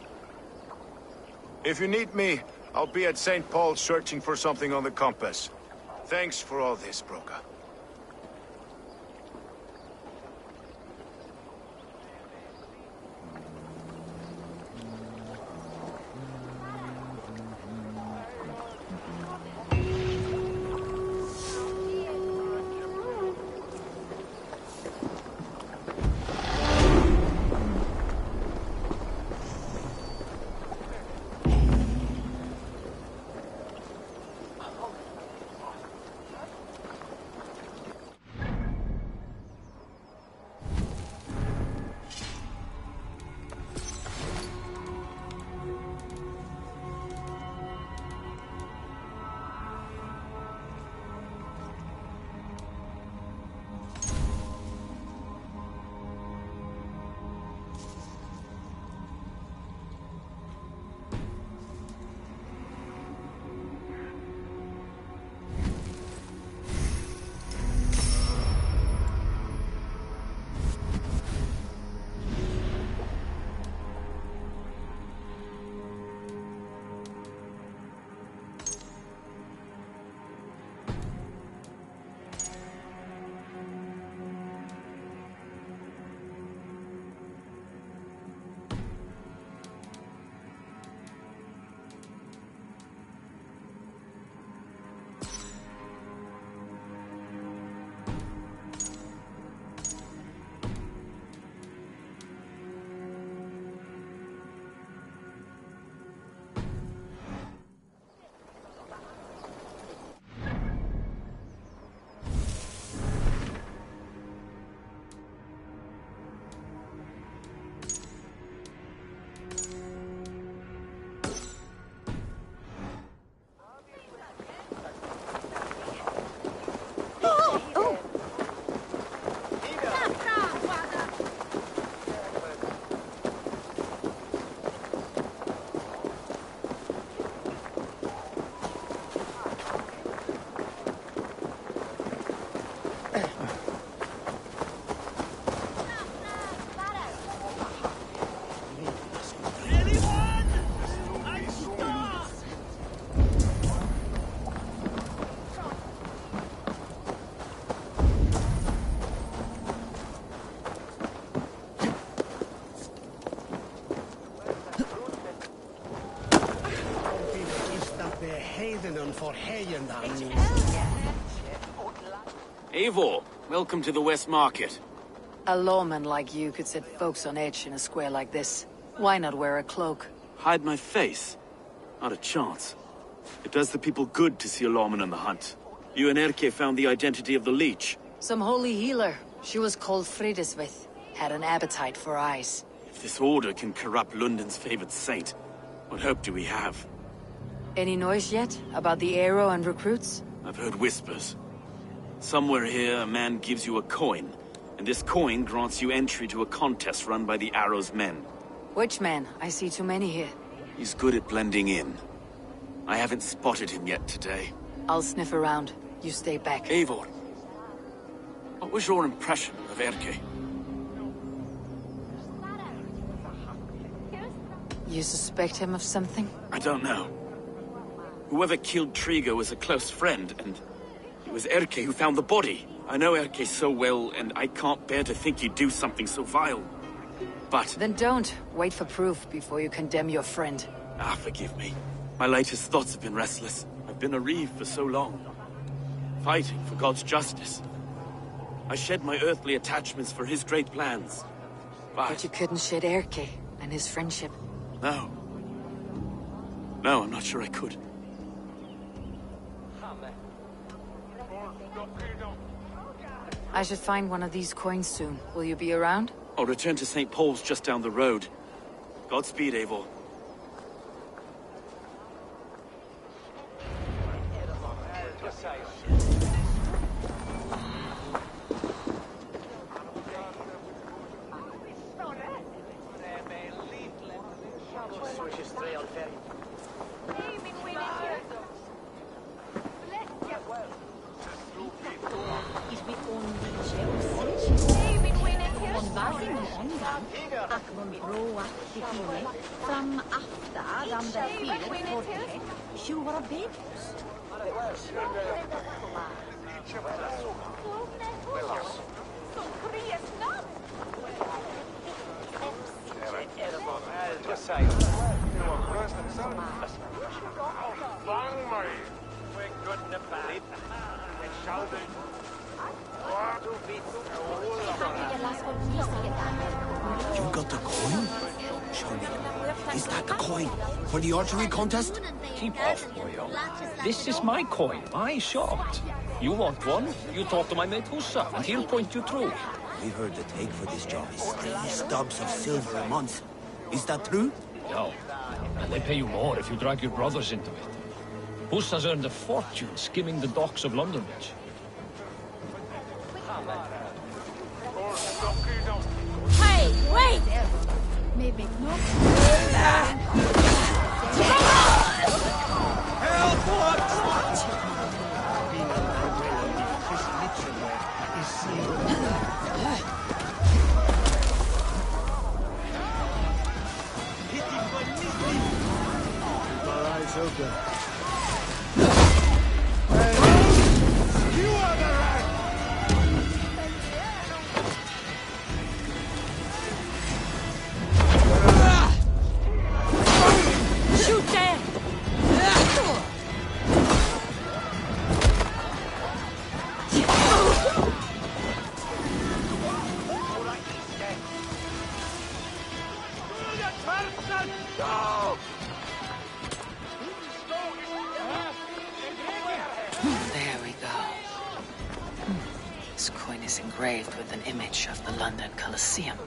If you need me, I'll be at St. Paul's searching for something on the compass. Thanks for all this, Broca. Eivor, welcome to the West Market. A lawman like you could set folks on edge in a square like this. Why not wear a cloak? Hide my face? Not a chance. It does the people good to see a lawman on the hunt. You and Erke found the identity of the leech. Some holy healer. She was called Fridesvith. Had an appetite for eyes. If this order can corrupt London's favored saint, what hope do we have? Any noise yet about the arrow and recruits? I've heard whispers. Somewhere here, a man gives you a coin, and this coin grants you entry to a contest run by the Arrow's men. Which man? I see too many here. He's good at blending in. I haven't spotted him yet today. I'll sniff around. You stay back. Eivor, what was your impression of Erke? You suspect him of something? I don't know. Whoever killed Trigo was a close friend, and it was Erke who found the body. I know Erke so well, and I can't bear to think he'd do something so vile. But... Then don't. Wait for proof before you condemn your friend. Forgive me. My latest thoughts have been restless. I've been a reeve for so long. Fighting for God's justice. I shed my earthly attachments for his great plans. But you couldn't shed Erke and his friendship. No. No, I'm not sure I could. I should find one of these coins soon. Will you be around? I'll return to St. Paul's just down the road. Godspeed, Eivor. You got the coin? Show me. Is that the coin for the archery contest? Keep off, boyo. This is my coin, my shot. You want one? You talk to my mate Hussa, and he'll point you through. We heard the take for this job is 3 stubs of silver a month. Is that true? No. And they pay you more if you drag your brothers into it. Hussa's earned a fortune skimming the docks of London Bridge. Hey, wait! Maybe no. Shoot there! There we go. This coin is engraved with an image of the London Colosseum.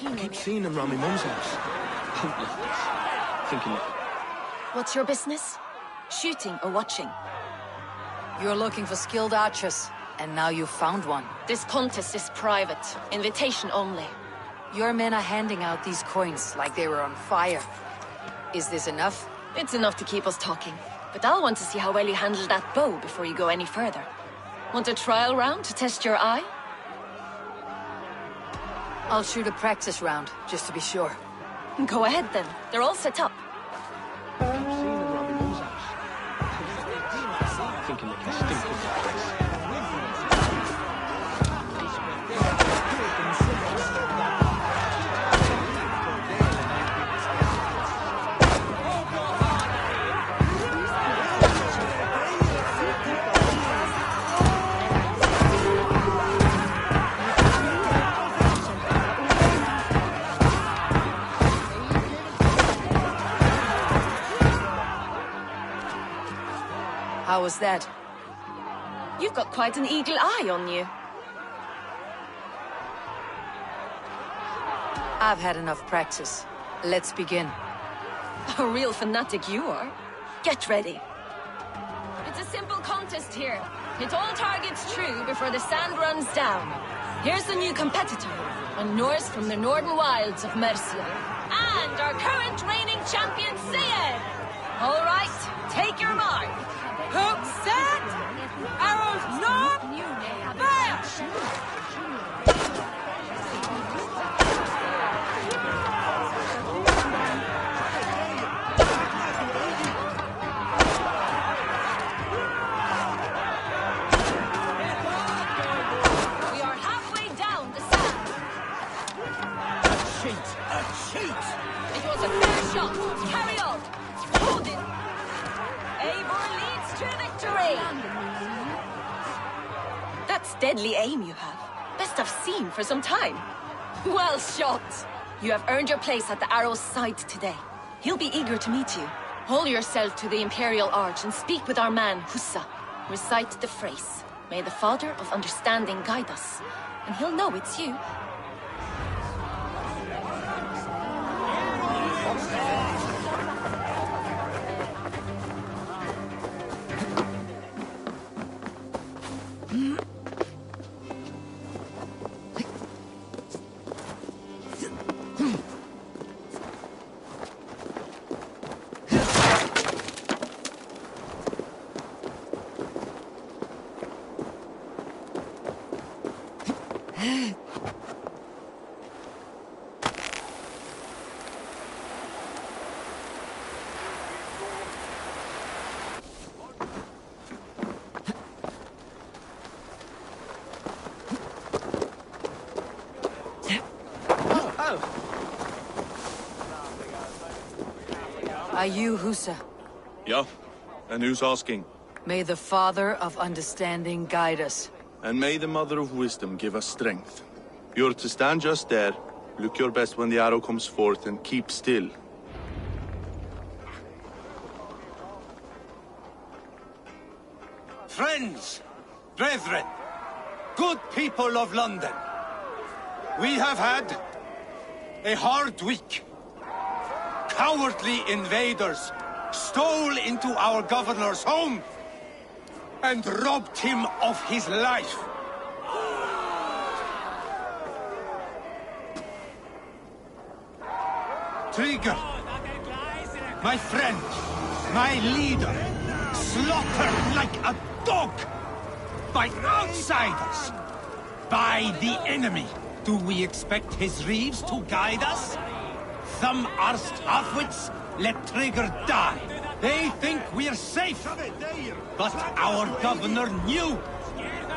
I keep seeing them around my mum's house. Thinking, What's your business? Shooting or watching? You're looking for skilled archers, and now you've found one. This contest is private. Invitation only. Your men are handing out these coins like they were on fire. Is this enough? It's enough to keep us talking. But I'll want to see how well you handle that bow before you go any further. Want a trial round to test your eye? I'll shoot a practice round, just to be sure. Go ahead then. They're all set up. I've seen them around my mum's house. Thinking they can stink with that place. How was that? You've got quite an eagle eye on you. I've had enough practice. Let's begin. A real fanatic you are. Get ready. It's a simple contest here. Hit all targets true before the sand runs down. Here's the new competitor, a Norse from the northern wilds of Mercia. And our current reigning champion, Seja. All right, take your mark. Hook set! Arrows knock! Fire! We are halfway down the sand. A cheat! It was a fair shot. Carry on. Hold it. Eivor leads to victory! That's deadly aim you have. Best I've seen for some time. Well shot! You have earned your place at the arrow's side today. He'll be eager to meet you. Hold yourself to the Imperial Arch and speak with our man, Hussa. Recite the phrase. May the Father of Understanding guide us. And he'll know it's you. Are you Hussa? Yeah, and who's asking? May the Father of Understanding guide us. And may the Mother of Wisdom give us strength. You're to stand just there, look your best when the arrow comes forth, and keep still. Friends, brethren, good people of London, we have had a hard week. Cowardly invaders stole into our governor's home and robbed him of his life. Trigger, my friend, my leader, slaughtered like a dog by outsiders, by the enemy. Do we expect his reeves to guide us? Some arsed halfwits let Trigger die. They think we're safe. But our governor knew.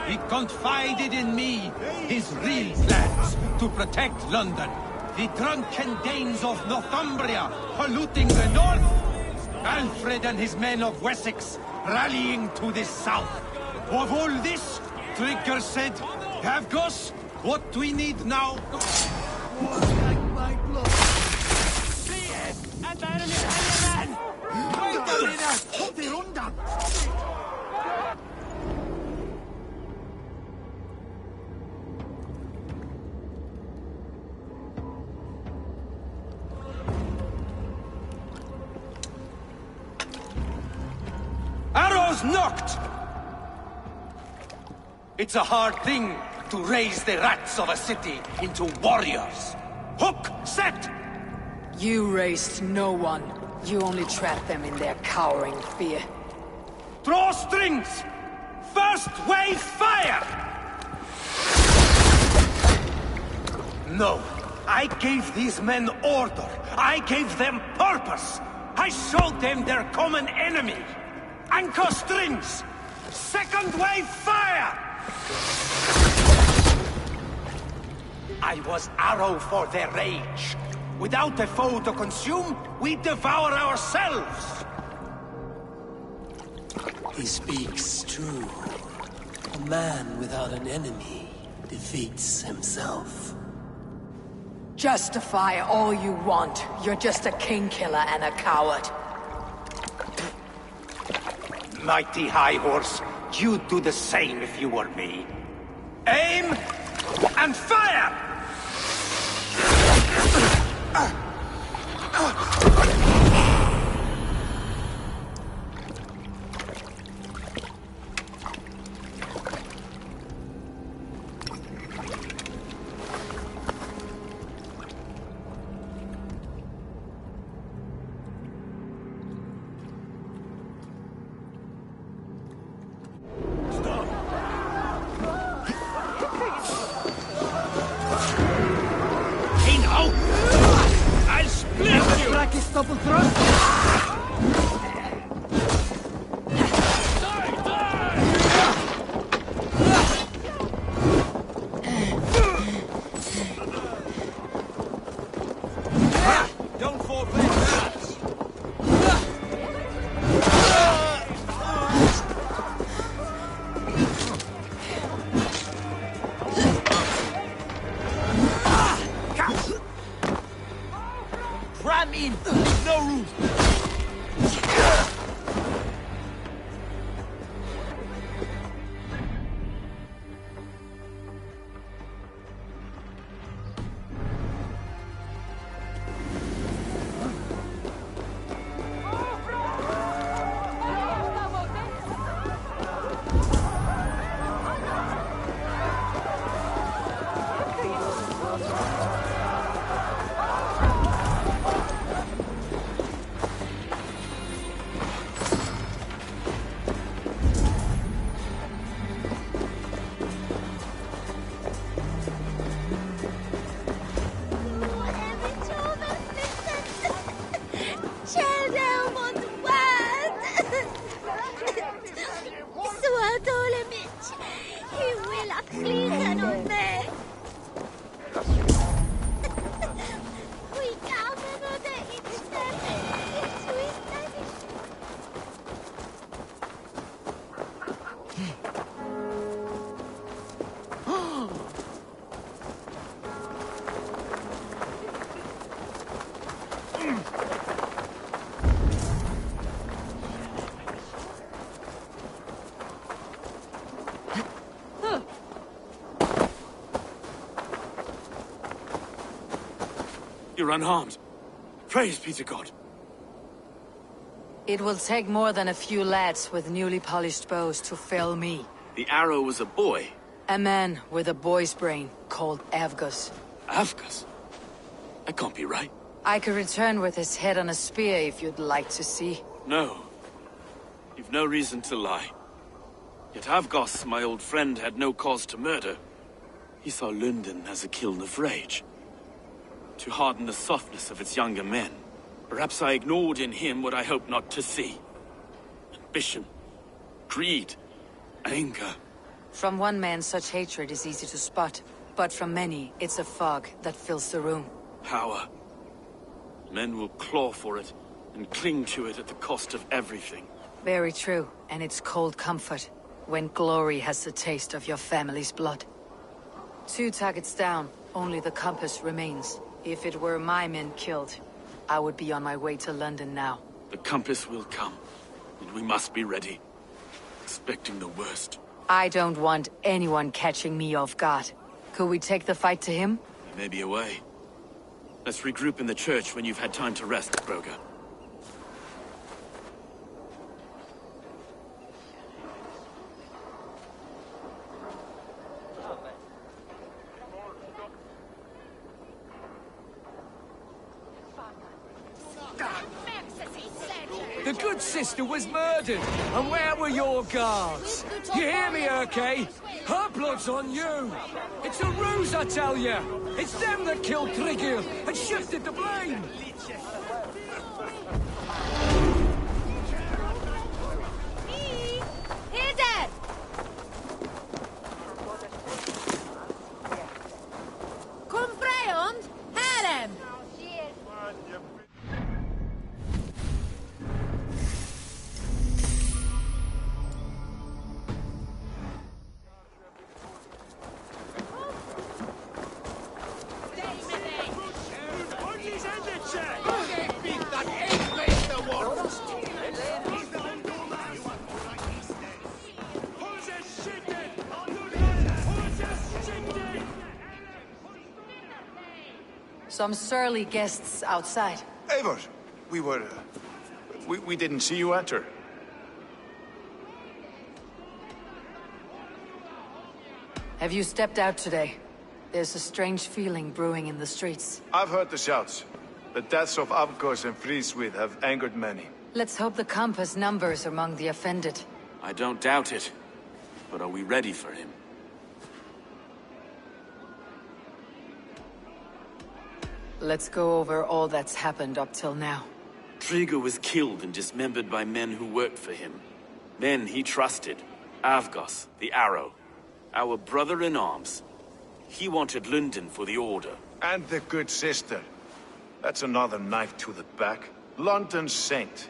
He confided in me his real plans to protect London. The drunken Danes of Northumbria polluting the north. Alfred and his men of Wessex rallying to the south. Of all this, Trigger said, Havgos, what we need now... How's knocked? It's a hard thing to raise the rats of a city into warriors. Hook, set! You raised no one. You only trapped them in their cowering fear. Draw strings! First wave fire! No. I gave these men order. I gave them purpose. I showed them their common enemy. Anchor strings! Second wave fire! I was arrow for their rage. Without a foe to consume, we devour ourselves! He speaks true. A man without an enemy defeats himself. Justify all you want. You're just a king-killer and a coward. Mighty High Horse, you'd do the same if you were me. Aim and fire! Double thrust! Don't fall back! Ram in! No room! You're unharmed. Praise be to God. It will take more than a few lads with newly polished bows to fell me. The arrow was a boy. A man with a boy's brain called Avgus. Avgus? That can't be right. I could return with his head on a spear if you'd like to see. No. You've no reason to lie. Yet Avgos, my old friend, had no cause to murder. He saw London as a kiln of rage. To harden the softness of its younger men. Perhaps I ignored in him what I hoped not to see. Ambition, greed, anger. From one man, such hatred is easy to spot. But from many, it's a fog that fills the room. Power. Men will claw for it, and cling to it at the cost of everything. Very true, and it's cold comfort, when glory has the taste of your family's blood. 2 targets down, only the compass remains. If it were my men killed, I would be on my way to London now. The compass will come, and we must be ready. Expecting the worst. I don't want anyone catching me off guard. Could we take the fight to him? There may be a way. Let's regroup in the church when you've had time to rest, Broga. good sister was murdered, and where were your guards? You hear me, Erke? Her blood's on you! It's a ruse, I tell you! It's them that killed Tryggr and shifted the blame! Here, Dad! Kom vrijhond, her hem! Some surly guests outside. Eivor, we didn't see you enter. Have you stepped out today? There's a strange feeling brewing in the streets. I've heard the shouts. The deaths of Avgos and Friswith have angered many. Let's hope the compass numbers among the offended. I don't doubt it. But are we ready for him? Let's go over all that's happened up till now. Tryggr was killed and dismembered by men who worked for him. Men he trusted. Avgos, the Arrow. Our brother-in-arms. He wanted London for the Order. And the good sister. That's another knife to the back. London's saint.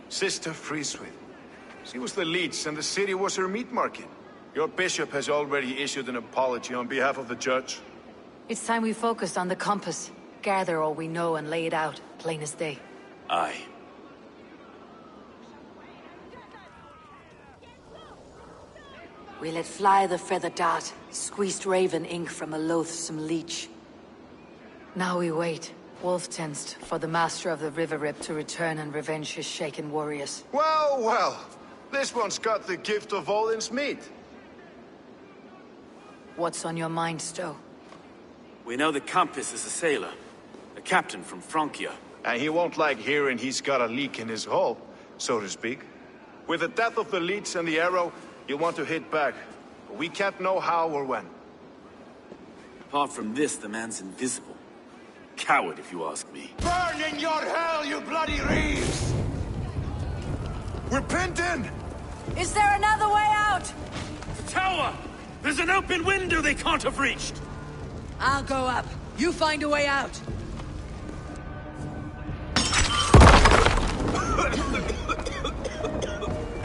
Sister Friswith. She was the leech and the city was her meat market. Your bishop has already issued an apology on behalf of the church. It's time we focused on the compass. Gather all we know and lay it out, plain as day. Aye. We let fly the feather dart, squeezed raven ink from a loathsome leech. Now we wait, wolf-tensed, for the master of the River Rip to return and revenge his shaken warriors. Well, well. This one's got the gift of Odin's meat. What's on your mind, Stowe? We know that Campus is a sailor. A captain from Francia. And he won't like hearing he's got a leak in his hull, so to speak. With the death of the leech and the Arrow, you'll want to hit back. But we can't know how or when. Apart from this, the man's invisible. Coward, if you ask me. Burn in your hell, you bloody reeves! We're pinned in! Is there another way out? Tower! There's an open window they can't have reached! I'll go up. You find a way out.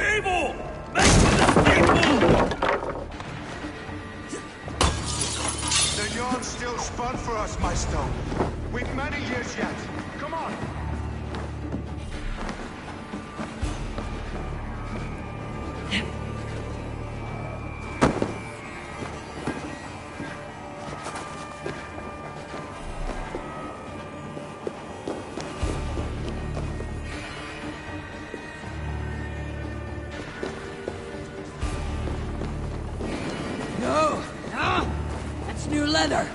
Evil! Make for the people! The yarn's still spun for us, my stone. We've many years yet. Come on! No! No! That's new leather!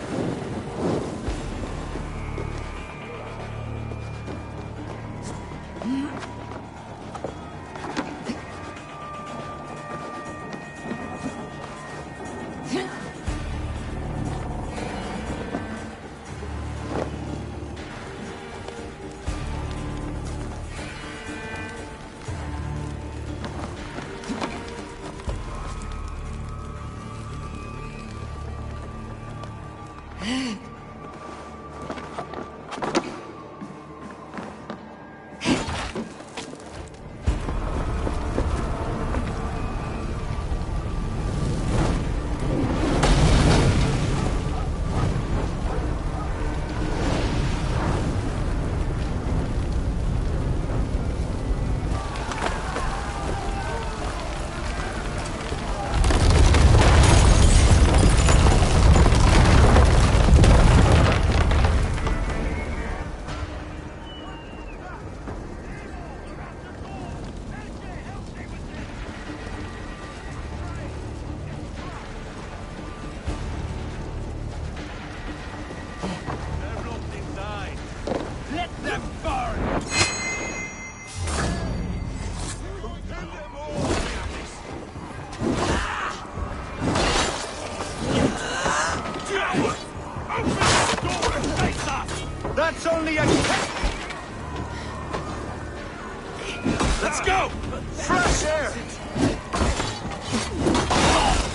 there!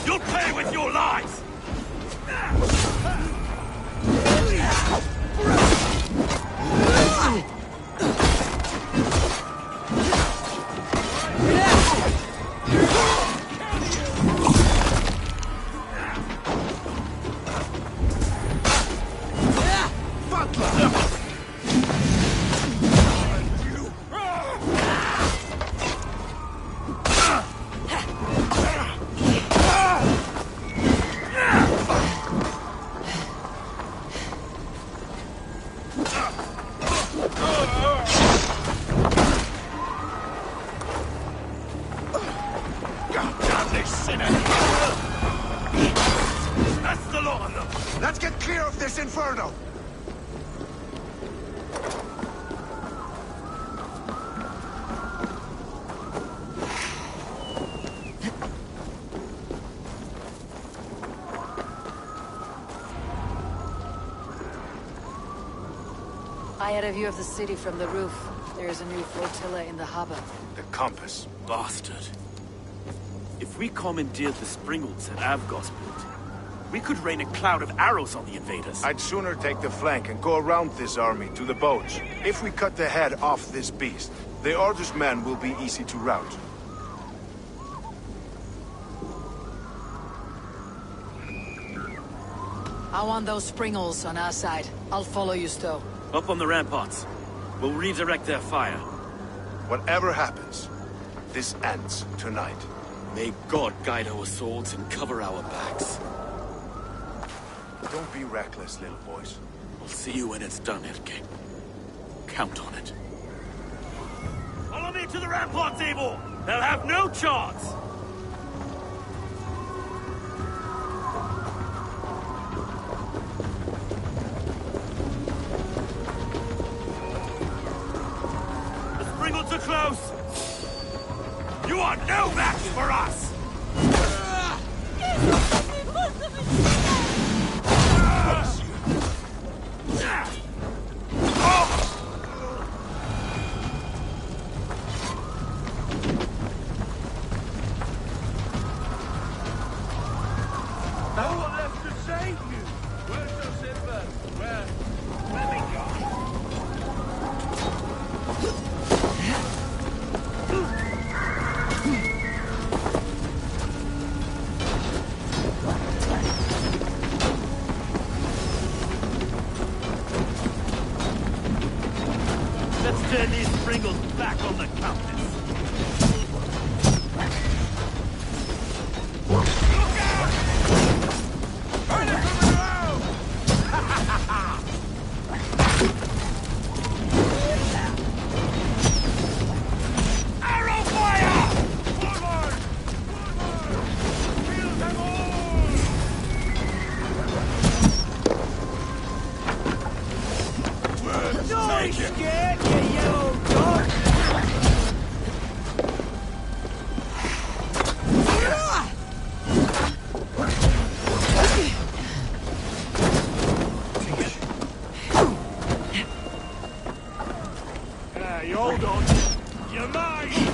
You'll pay with your lives! Let's get clear of this inferno! I had a view of the city from the roof. There is a new flotilla in the harbor. The compass. Bastard. If we commandeered the Springles at Avgos built, we could rain a cloud of arrows on the invaders. I'd sooner take the flank and go around this army to the boats. If we cut the head off this beast, the Order's men will be easy to rout. I want those Springles on our side. I'll follow you, Stowe. Up on the ramparts. We'll redirect their fire. Whatever happens, this ends tonight. May God guide our swords and cover our backs. Don't be reckless, little boys. I'll see you when it's done, Erke. Count on it. Follow me to the ramparts, Eivor! They'll have no chance! The Springles are close! You are no match for us! No one left to save you! Where's the silver? Where? Let me go! Let's turn these Springles back on the compass. Hold on. You're mine!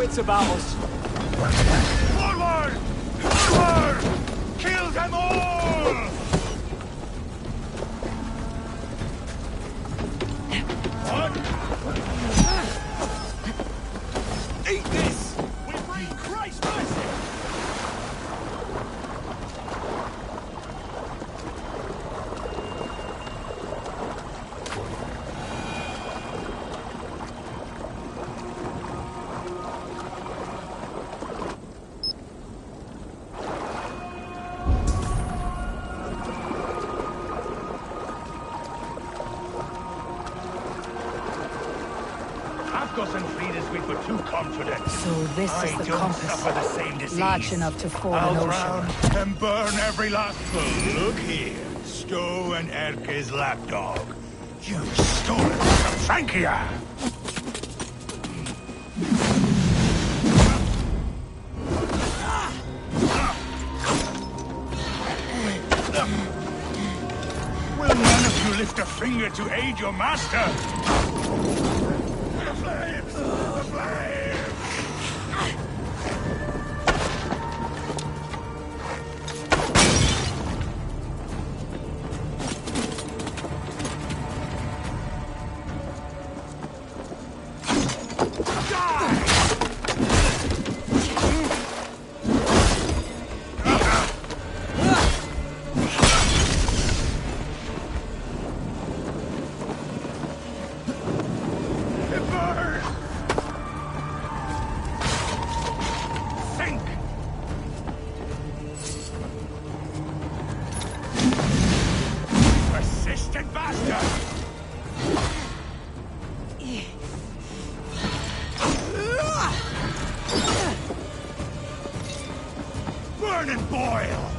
wits about us. Forward! Forward! Kill them all! Eat this! We bring Christ mercy! And Frida's we were too confident. So this is the don't compass. suffer the same disease. Large enough to form an I'll ocean. drown and burn every last fool. Look here, Stowe and Erke's lapdog. You stole it from Frankia! Will none of you lift a finger to aid your master? The flames! The flames! Burn and boil!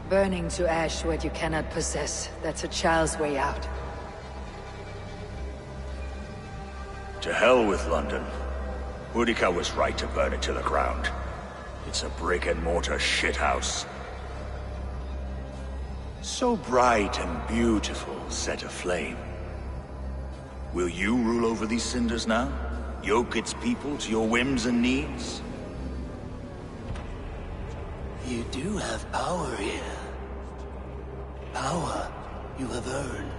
Burning to ash what you cannot possess. That's a child's way out. To hell with London. Boudica was right to burn it to the ground. It's a brick-and-mortar shithouse. So bright and beautiful, set aflame. Will you rule over these cinders now? Yoke its people to your whims and needs? You do have power here. Power you have earned.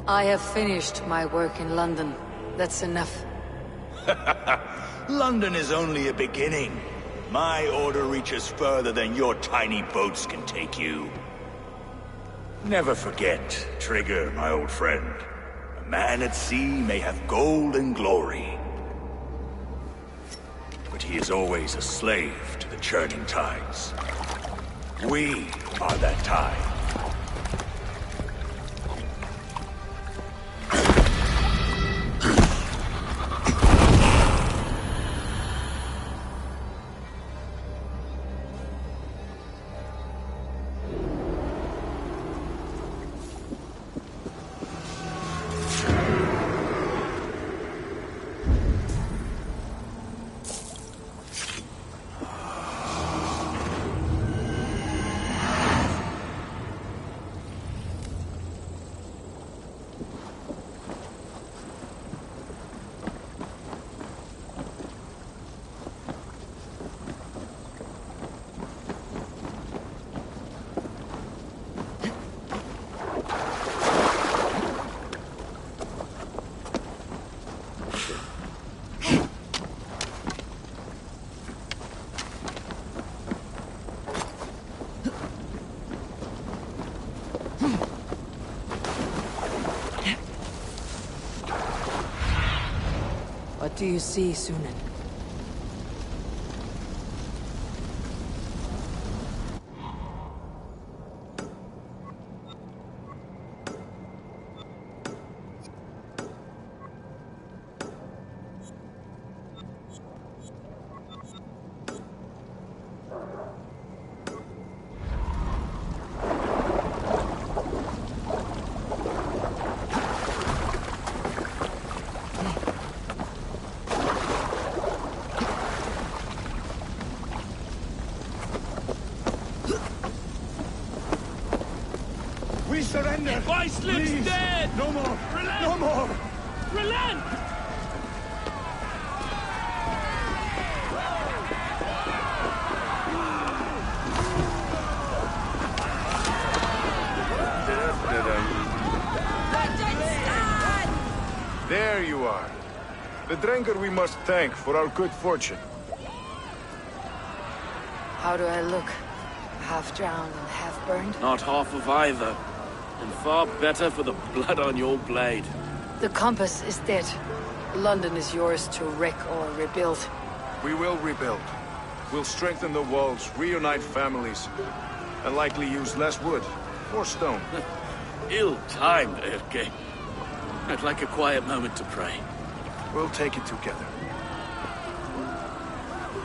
I have finished my work in London. That's enough. London is only a beginning. My order reaches further than your tiny boats can take you. Never forget, Trigger, my old friend. A man at sea may have gold and glory, but he is always a slave to the churning tides. We are that tide. What do you see, Sunan? We surrender! Why Slim's Please. dead! No more! Relent! No more! Relent! There you are. The drinker we must thank for our good fortune. How do I look? Half drowned and half burned? Not half of either. And far better for the blood on your blade. The compass is dead. London is yours to wreck or rebuild. We will rebuild. We'll strengthen the walls, reunite families, and likely use less wood, more stone. Ill-timed, Erke. I'd like a quiet moment to pray. We'll take it together.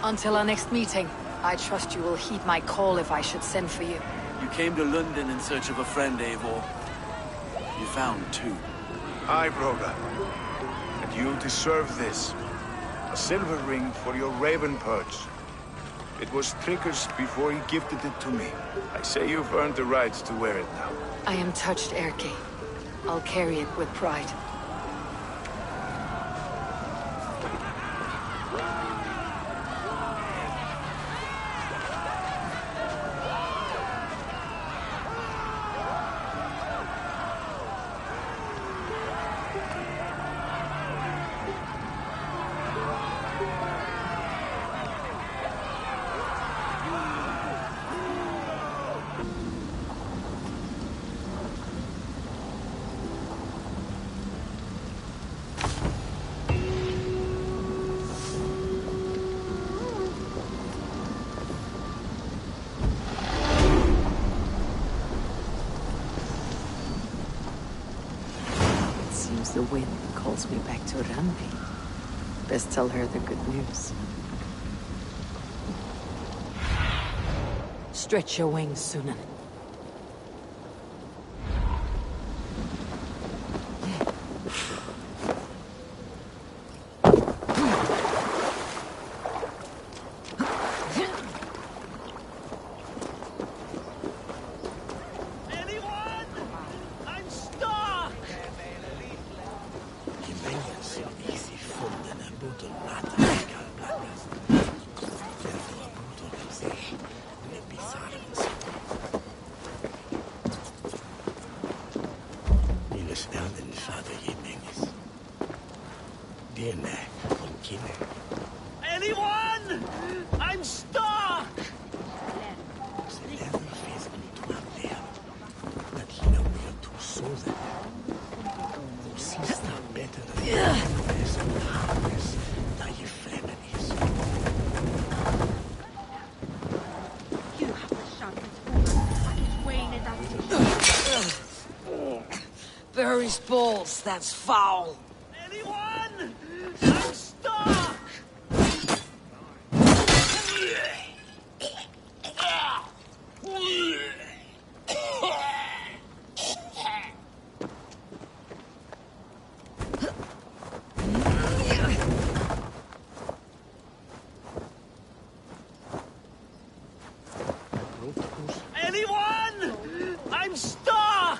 Until our next meeting, I trust you will heed my call if I should send for you. You came to London in search of a friend, Eivor. You found two. Aye, Broga. And you deserve this. A silver ring for your raven perch. It was Trigger's before he gifted it to me. I say you've earned the right to wear it now. I am touched, Erke. I'll carry it with pride. The wind calls me back to Randi. Best tell her the good news. Stretch your wings, Sunan. Anyone? I'm stuck! Barry's balls, that's foul. Anyone? I'm stuck! Anyone? I'm stuck!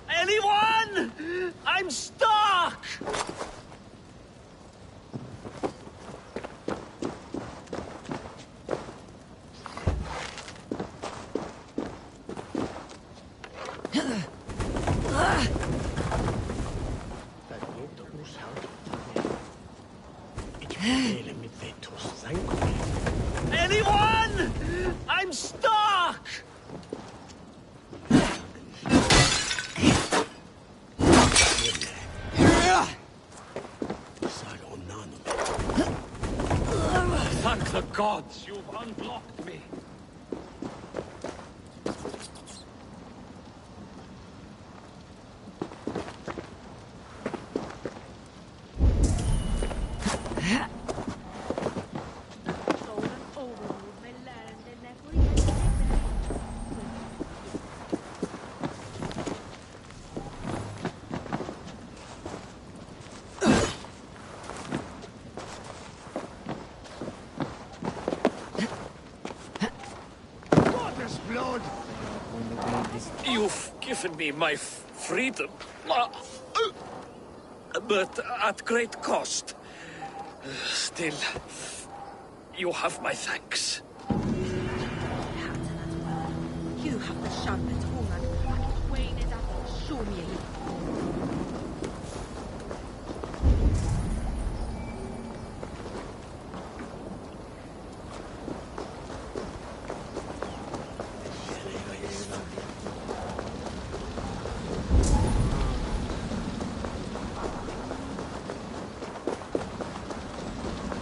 Anyone? I'm stuck! Anyone? I'm stuck! Thank the gods you've unblocked me. You've given me my freedom, but at great cost. Still, you have my thanks. You have the sharpest woman. Wayne is at show me.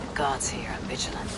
The gods here are vigilant.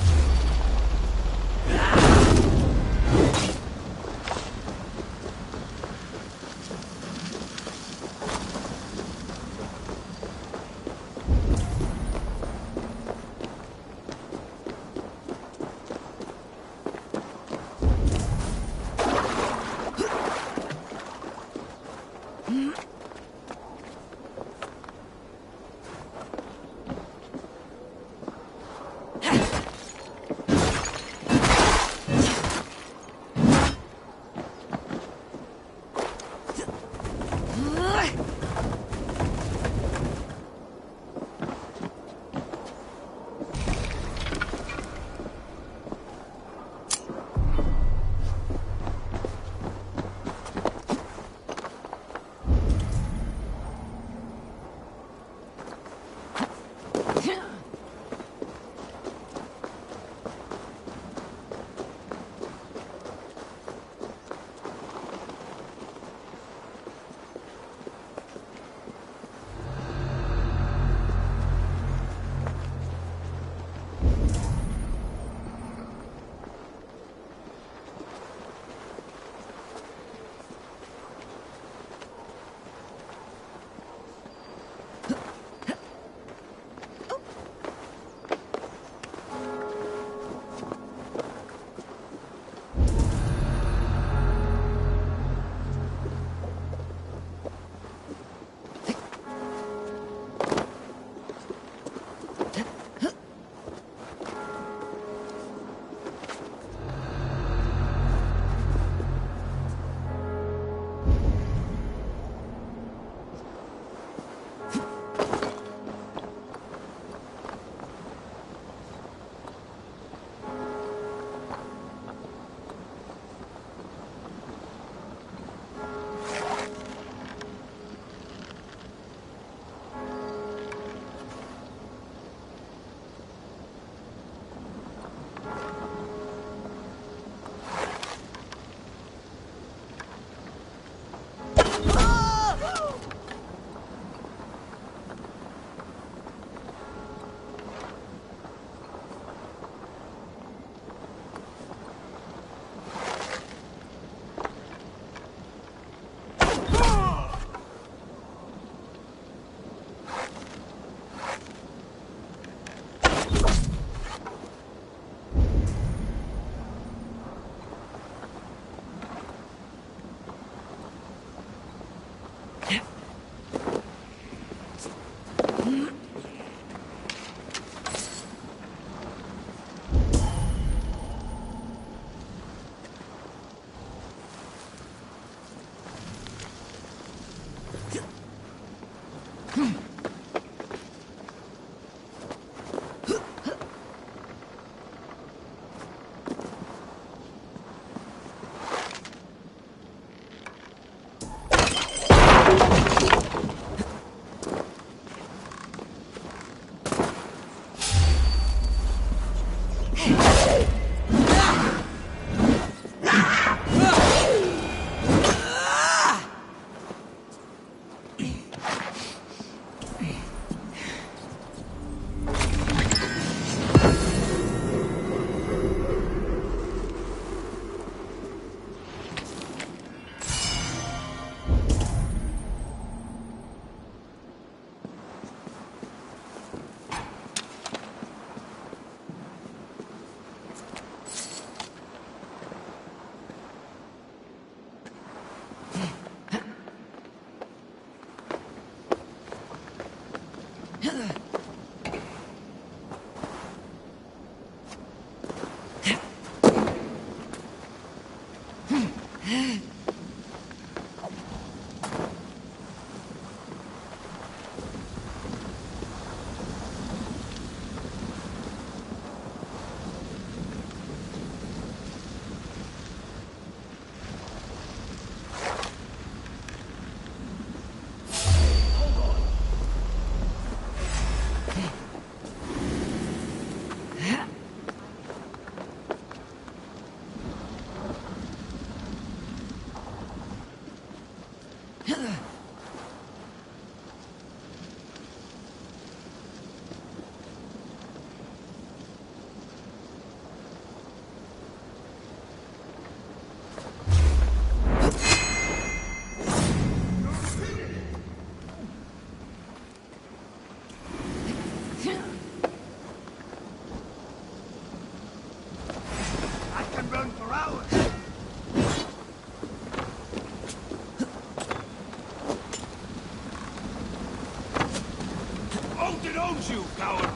You coward!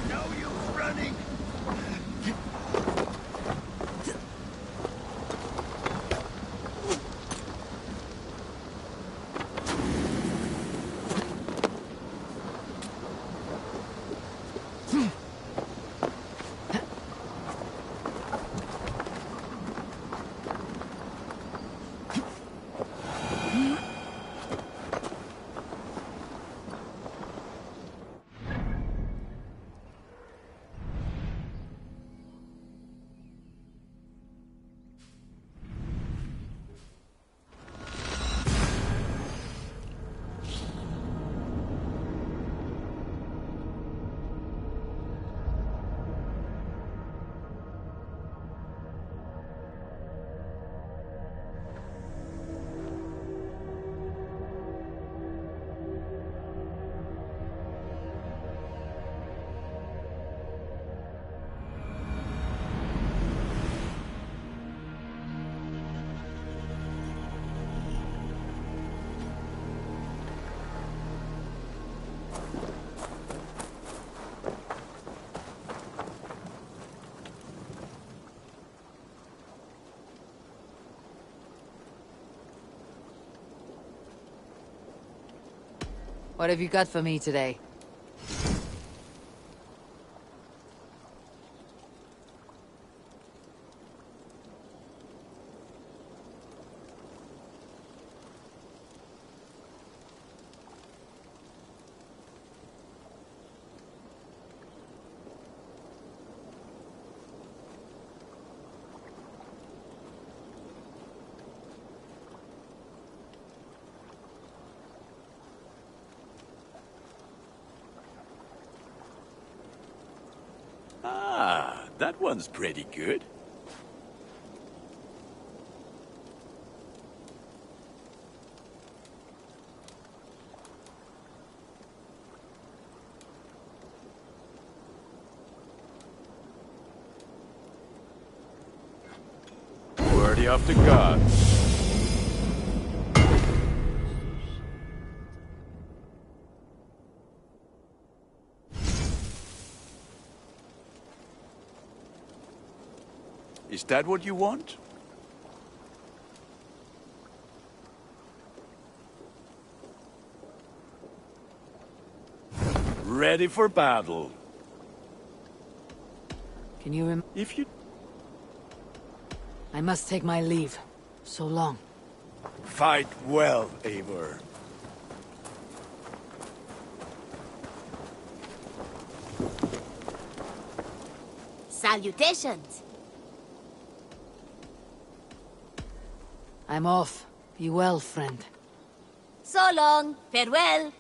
No use running! What have you got for me today? Ah, that one's pretty good. worthy of the gods. Is that what you want? Ready for battle. Can you If you... I must take my leave. So long. Fight well, Eivor. Salutations. I'm off. Be well, friend. So long. Farewell.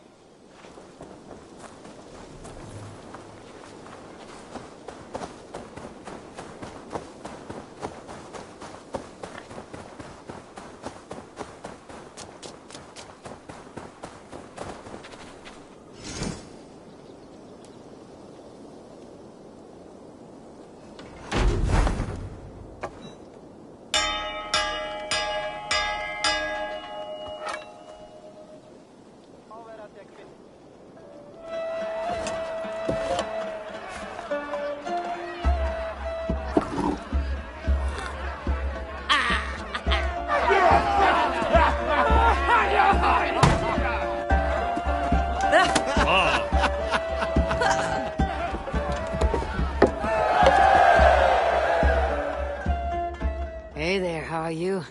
Hey there, how are you?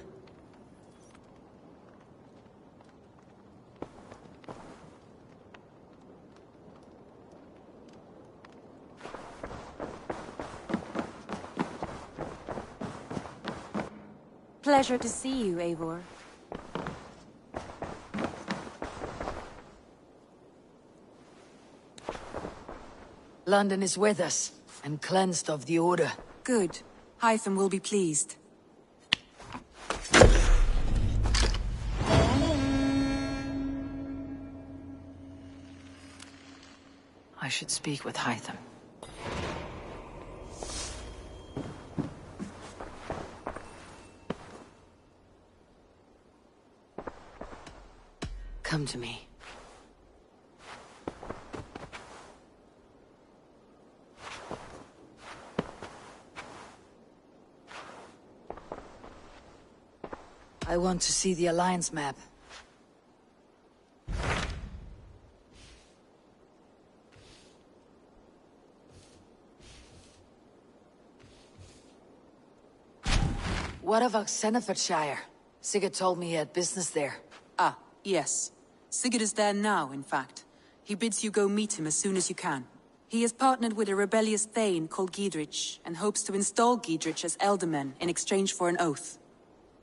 Pleasure to see you, Eivor. London is with us, and cleansed of the Order. Good. Hytham will be pleased. I should speak with Hytham. Come to me. I want to see the Alliance map. What of Oxenfordshire? Sigurd told me he had business there. Ah, yes. Sigurd is there now, in fact. He bids you go meet him as soon as you can. He has partnered with a rebellious Thane called Giedrich, and hopes to install Giedrich as Elderman in exchange for an oath.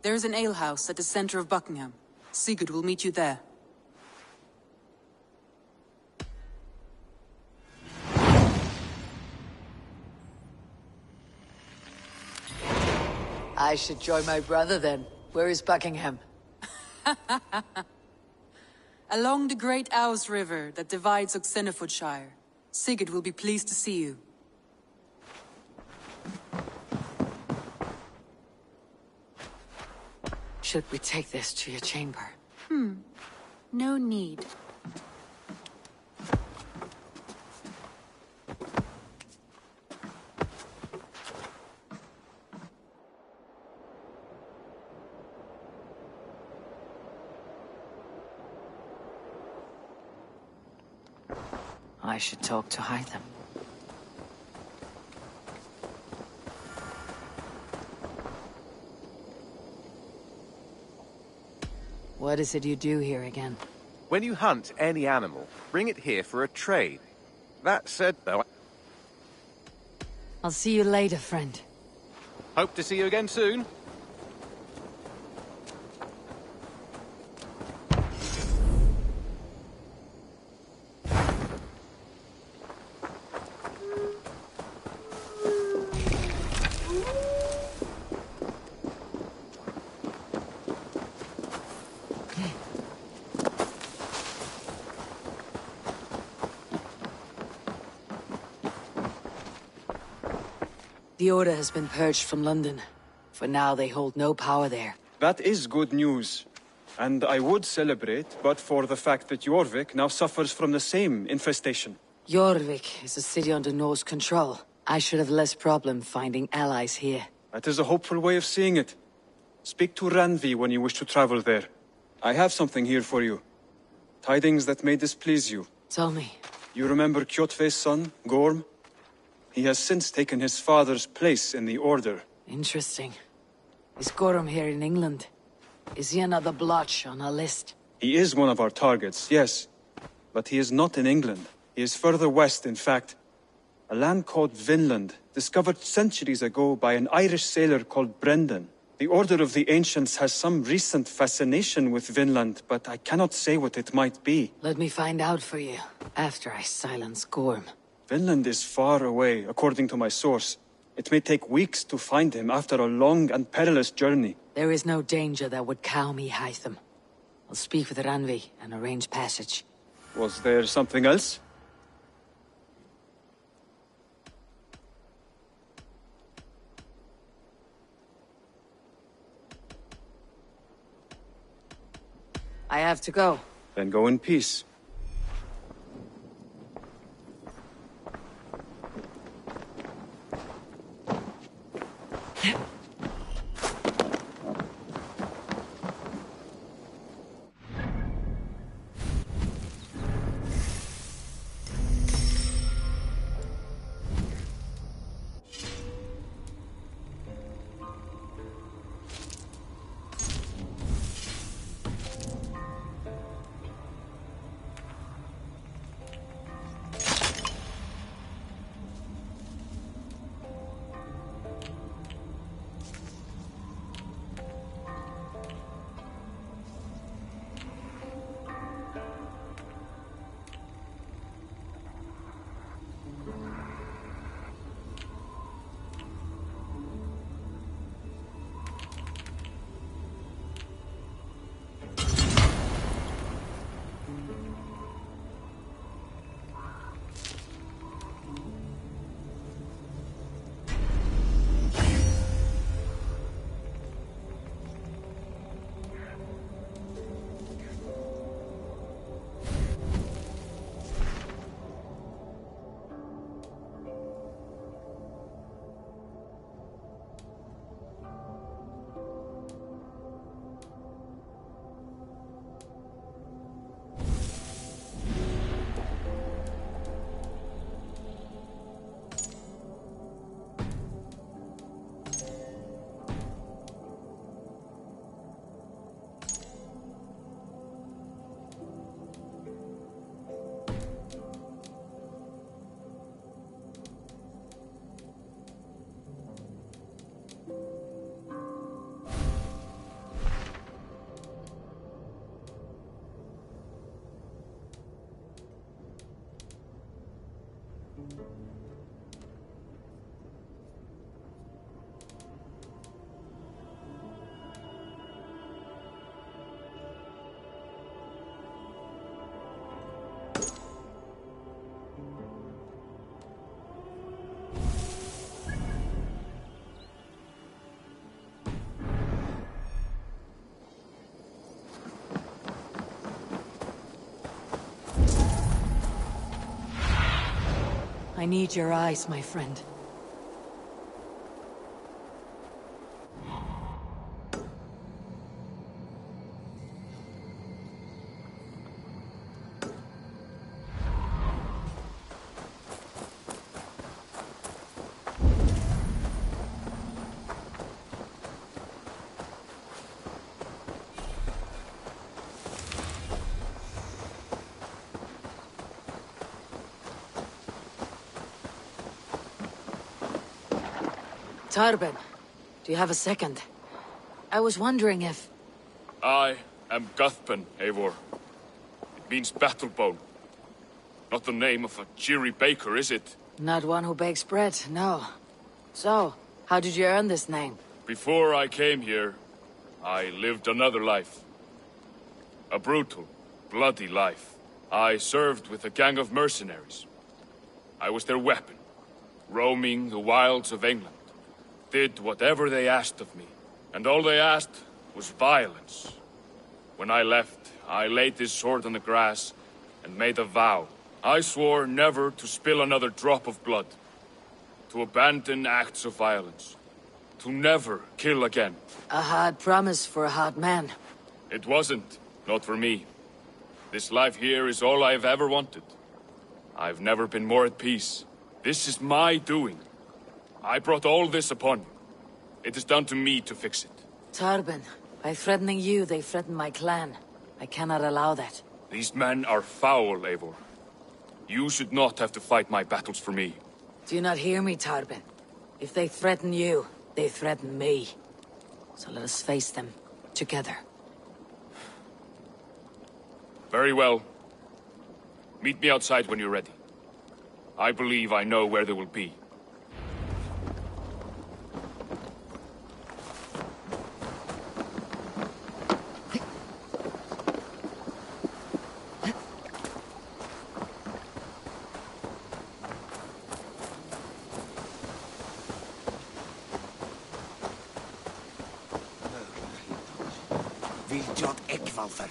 There is an alehouse at the center of Buckingham. Sigurd will meet you there. I should join my brother then. Where is Buckingham? Along the great Ouse River that divides Oxenfordshire. Sigurd will be pleased to see you. Should we take this to your chamber? No need. I should talk to Hytham. What is it you do here again? When you hunt any animal, bring it here for a trade. That said, though, I'll see you later, friend. hope to see you again soon. The Order has been purged from London. For now, they hold no power there. That is good news. And I would celebrate, but for the fact that Jorvik now suffers from the same infestation. Jorvik is a city under Norse control. I should have less problem finding allies here. That is a hopeful way of seeing it. Speak to Ranvi when you wish to travel there. I have something here for you. Tidings that may displease you. Tell me. You remember Kjotve's son, Gorm? He has since taken his father's place in the Order. Interesting. Is Gorm here in England? Is he another blotch on our list? He is one of our targets, yes. But he is not in England. He is further west, in fact. A land called Vinland, discovered centuries ago by an Irish sailor called Brendan. The Order of the Ancients has some recent fascination with Vinland, but I cannot say what it might be. Let me find out for you, after I silence Gorm. Vinland is far away, according to my source. It may take weeks to find him after a long and perilous journey. There is no danger that would cow me, Hytham. I'll speak with Ranvi and arrange passage. Was there something else? I have to go. Then go in peace. I need your eyes, my friend. Tarben, do you have a second? I was wondering if... I am Guthpen, Eivor. It means battlebone. Not the name of a cheery baker, is it? Not one who bakes bread, no. So, how did you earn this name? Before I came here, I lived another life. A brutal, bloody life. I served with a gang of mercenaries. I was their weapon, roaming the wilds of England. did whatever they asked of me. And all they asked was violence. When I left, I laid this sword on the grass and made a vow. I swore never to spill another drop of blood, to abandon acts of violence, to never kill again. A hard promise for a hard man. It wasn't, not for me. This life here is all I've ever wanted. I've never been more at peace. This is my doing. I brought all this upon you. It is down to me to fix it. Tarben, by threatening you, they threaten my clan. I cannot allow that. These men are foul, Eivor. You should not have to fight my battles for me. Do you not hear me, Tarben? If they threaten you, they threaten me. So let us face them, together. Very well. Meet me outside when you're ready. I believe I know where they will be. Viljot Ekvalfer.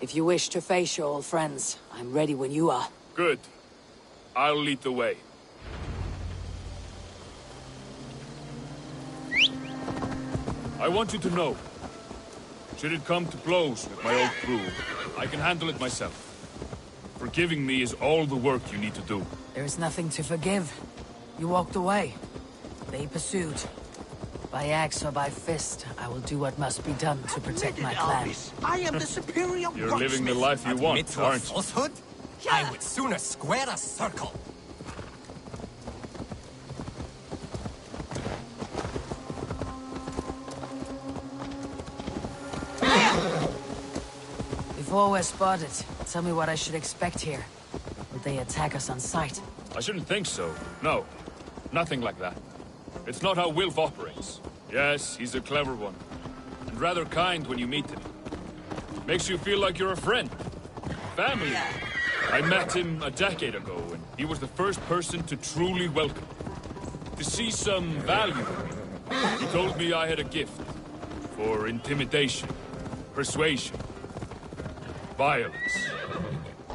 If you wish to face your old friends, I'm ready when you are. Good. I'll lead the way. I want you to know, should it come to blows with my old crew, I can handle it myself. Forgiving me is all the work you need to do. There is nothing to forgive. You walked away. They pursued. By axe or by fist, I will do what must be done to protect my clan. I am the superior You're living the life you want, aren't you? Falsehood? I would sooner square a circle. If Before we're spotted, tell me what I should expect here. Will they attack us on sight? I shouldn't think so. No. Nothing like that. It's not how Wilf operates. Yes, he's a clever one. And rather kind when you meet him. Makes you feel like you're a friend. Family. I met him a decade ago, and he was the first person to truly welcome me. To see some value in me. He told me I had a gift. For intimidation. Persuasion. Violence.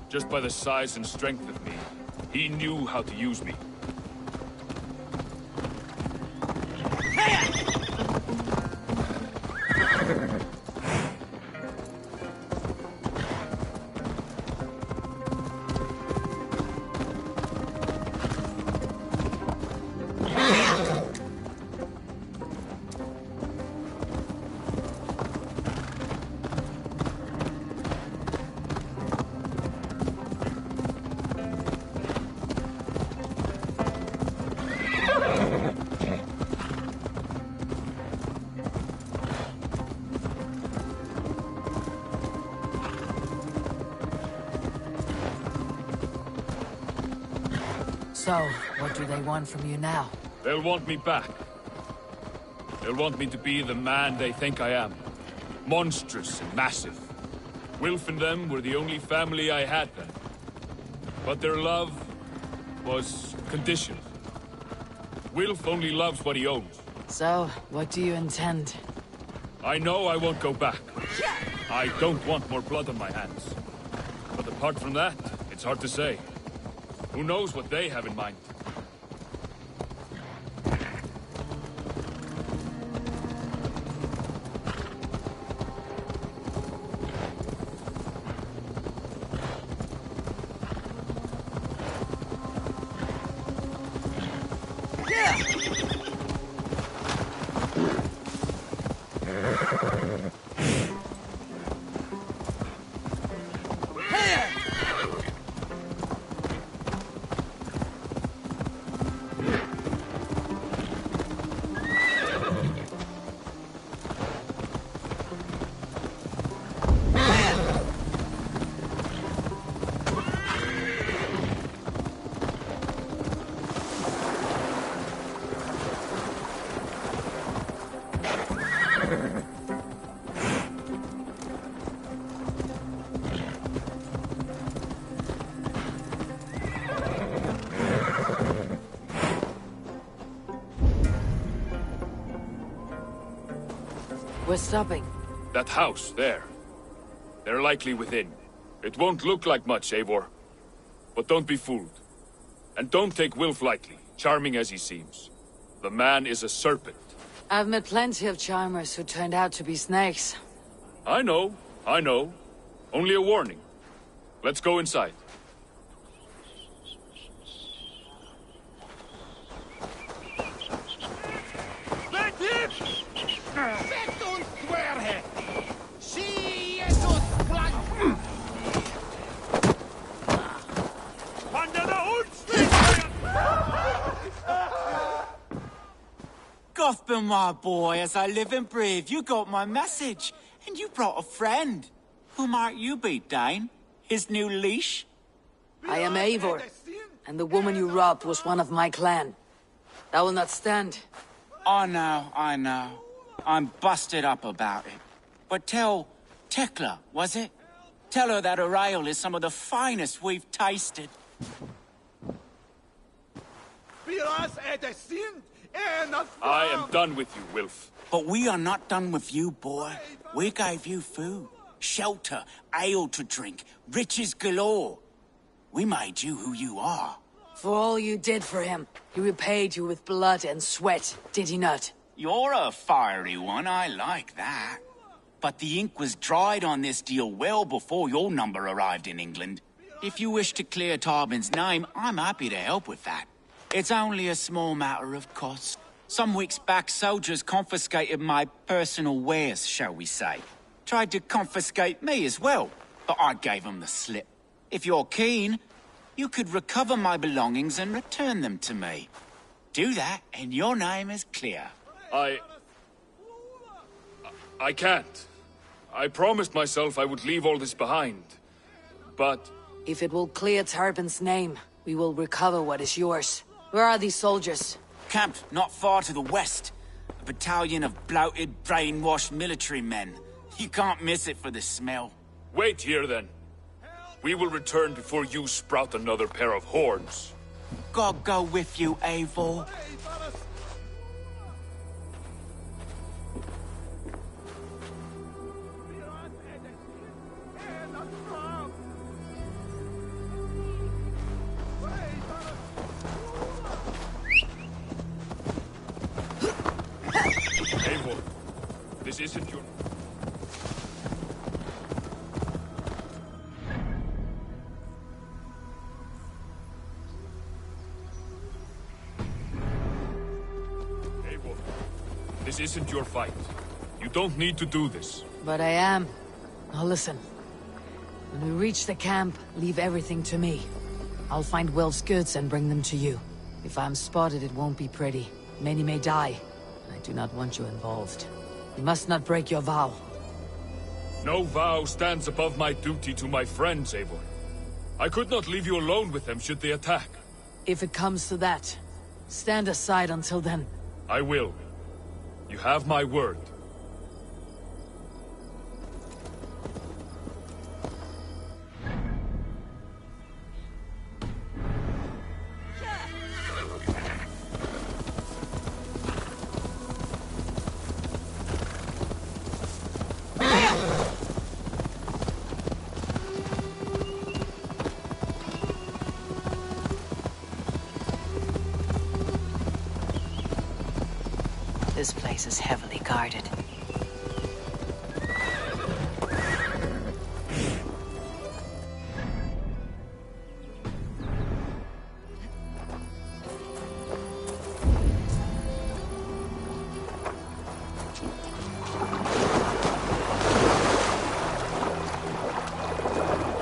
Just by the size and strength of me, he knew how to use me. So, what do they want from you now? They'll want me back. They'll want me to be the man they think I am. Monstrous and massive. Wilf and them were the only family I had then. But their love was conditional. Wilf only loves what he owns. So, what do you intend? I know I won't go back. I don't want more blood on my hands. But apart from that, it's hard to say. Who knows what they have in mind? We're stopping. That house, there. They're likely within. It won't look like much, Eivor. But don't be fooled. And don't take Wilf lightly, charming as he seems. The man is a serpent. I've met plenty of charmers who turned out to be snakes. I know. Only a warning. Let's go inside. Gothman, my boy, as I live and breathe, you got my message. And you brought a friend. Who might you be, Dane? His new leash? I am Eivor, and the woman you robbed was one of my clan. That will not stand. I know. I'm busted up about it. But tell Tekla, was it? Tell her that her ale is some of the finest we've tasted. I am done with you, Wilf. But we are not done with you, boy. We gave you food, shelter, ale to drink, riches galore. We made you who you are. For all you did for him, he repaid you with blood and sweat, did he not? You're a fiery one, I like that. But the ink was dried on this deal well before your number arrived in England. If you wish to clear Tarbin's name, I'm happy to help with that. It's only a small matter of cost. Some weeks back, soldiers confiscated my personal wares, shall we say. Tried to confiscate me as well, but I gave them the slip. If you're keen, you could recover my belongings and return them to me. Do that, and your name is clear. I can't. I promised myself I would leave all this behind. But... If it will clear Tarbin's name, we will recover what is yours. Where are these soldiers? Camped not far to the west. A battalion of bloated, brainwashed military men. You can't miss it for the smell. Wait here, then. We will return before you sprout another pair of horns. God go with you, Eivor. Eivor, this isn't your... This isn't your fight. You don't need to do this. But I am. Now listen. When we reach the camp, leave everything to me. I'll find Will's goods and bring them to you. If I'm spotted, it won't be pretty. Many may die. I do not want you involved. You must not break your vow. No vow stands above my duty to my friends, Eivor. I could not leave you alone with them should they attack. If it comes to that, stand aside until then. I will. You have my word. This place is heavily guarded.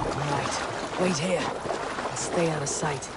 All right, wait here. And stay out of sight.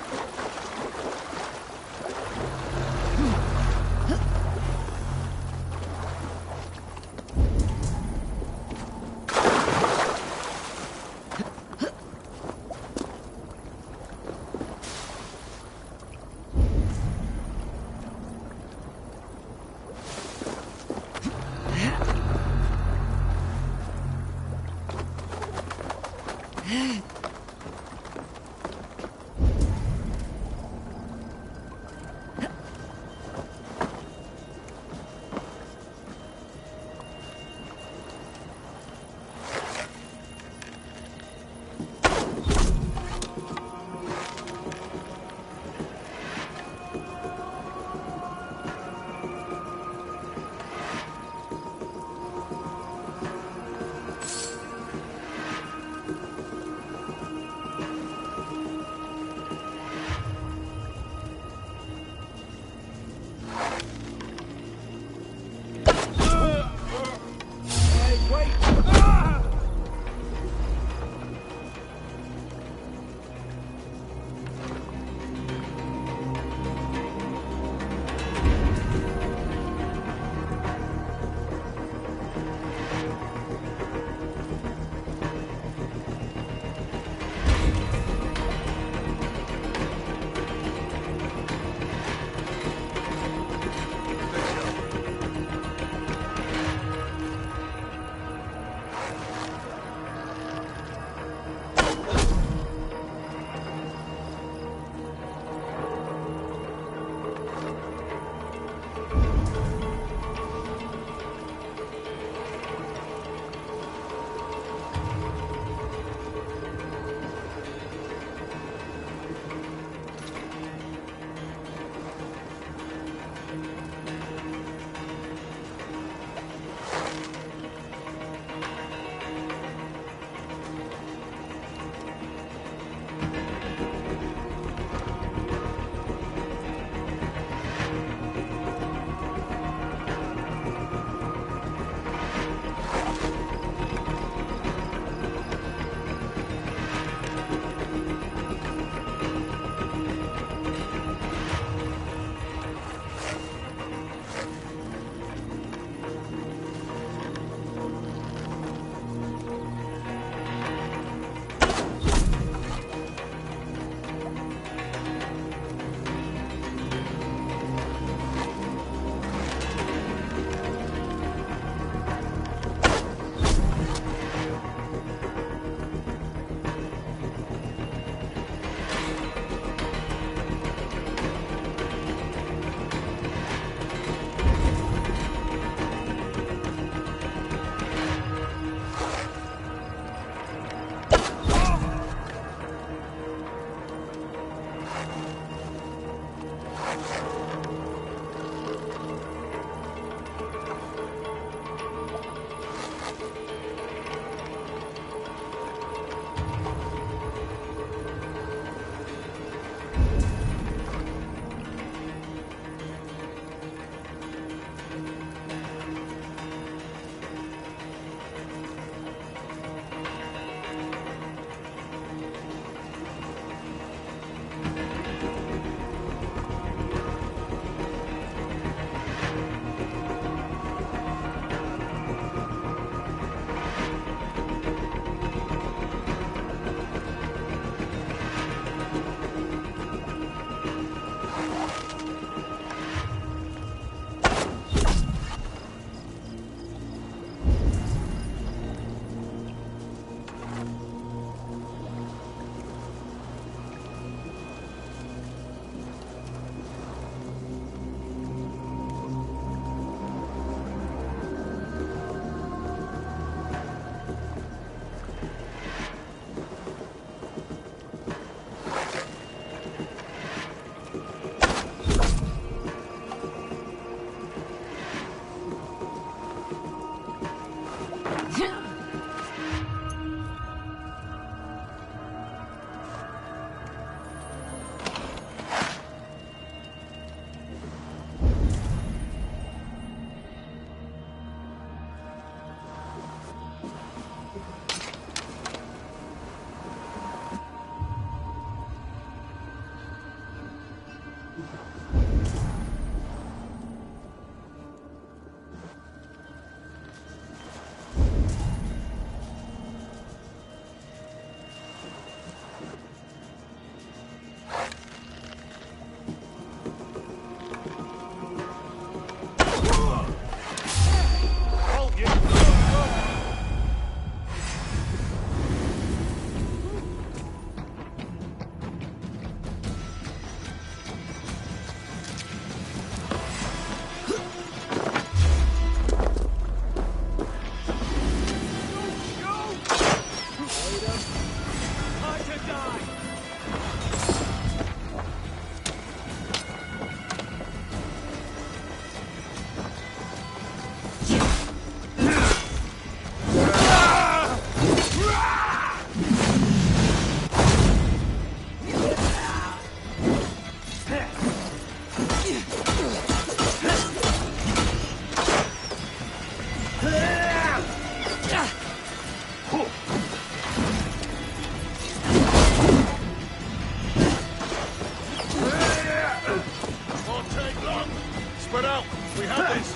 We have this!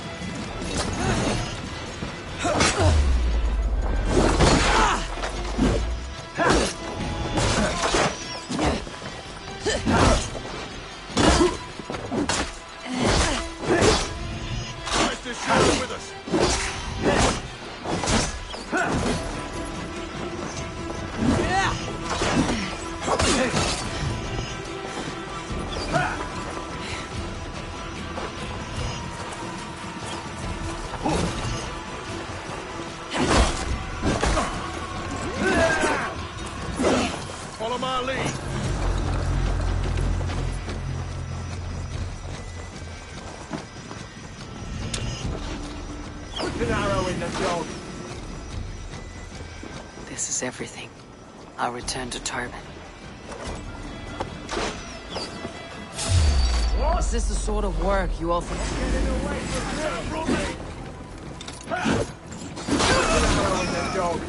Nice to share it with us! Follow my lead. Put an arrow in the dog. This is everything. I'll return to Tarbin. Is this the sort of work you often... Dog.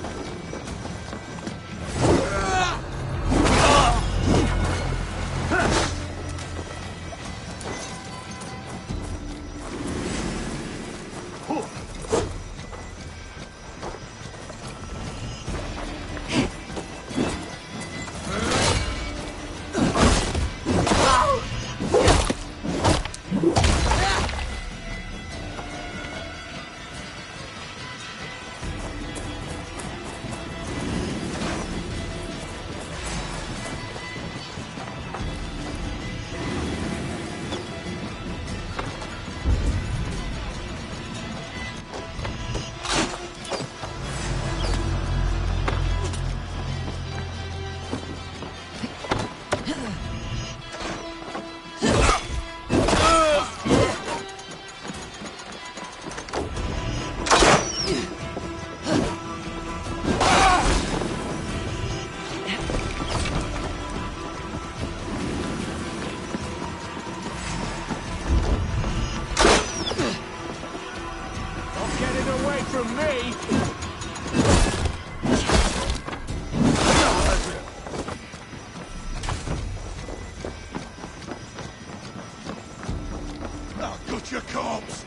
Your corpse!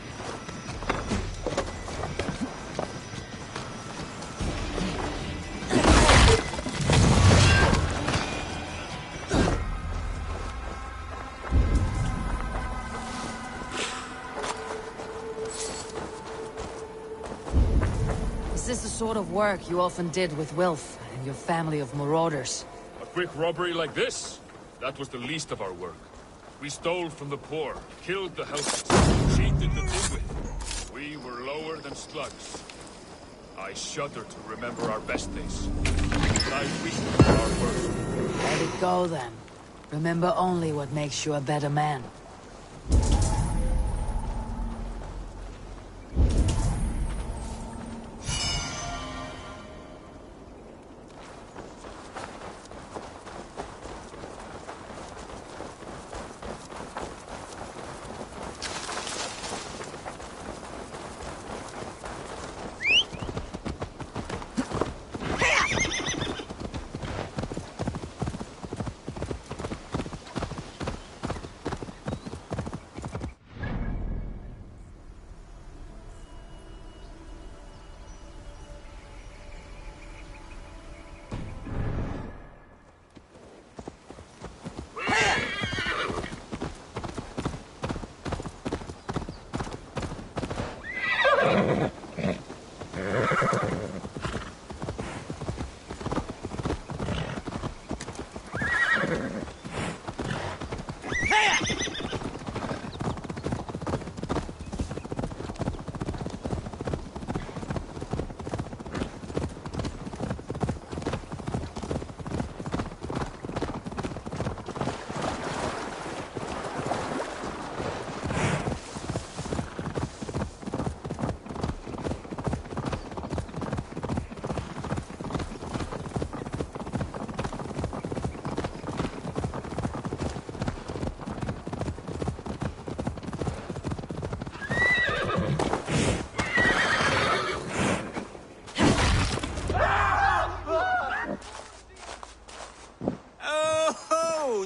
Is this the sort of work you often did with Wilf and your family of marauders? A quick robbery like this? That was the least of our work. We stole from the poor, killed the helpless, cheated the dimwit. We were lower than slugs. I shudder to remember our best days. I weep for our worst. Let it go then. Remember only what makes you a better man.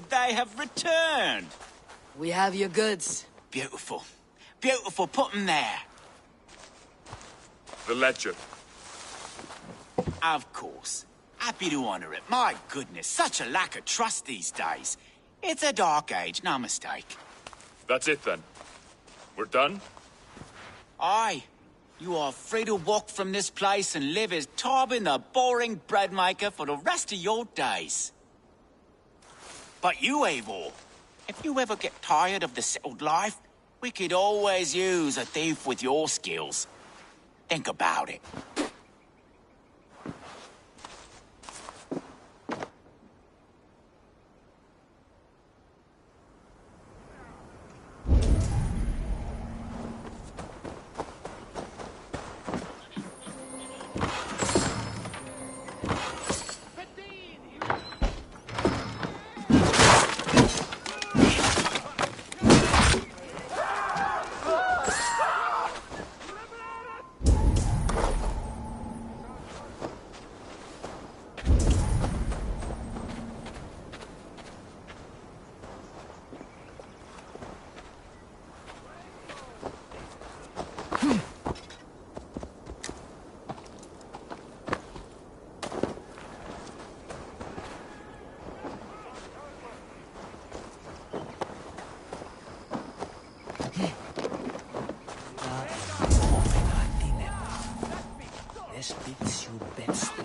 They have returned. We have your goods. Beautiful. Beautiful, put 'em there. The ledger. Of course. Happy to honor it. My goodness, such a lack of trust these days. It's a dark age, no mistake. That's it then. We're done? Aye. You are free to walk from this place and live as Tobin the boring bread maker for the rest of your days. But you, Eivor, if you ever get tired of the settled life, we could always use a thief with your skills. Think about it. This beats you best.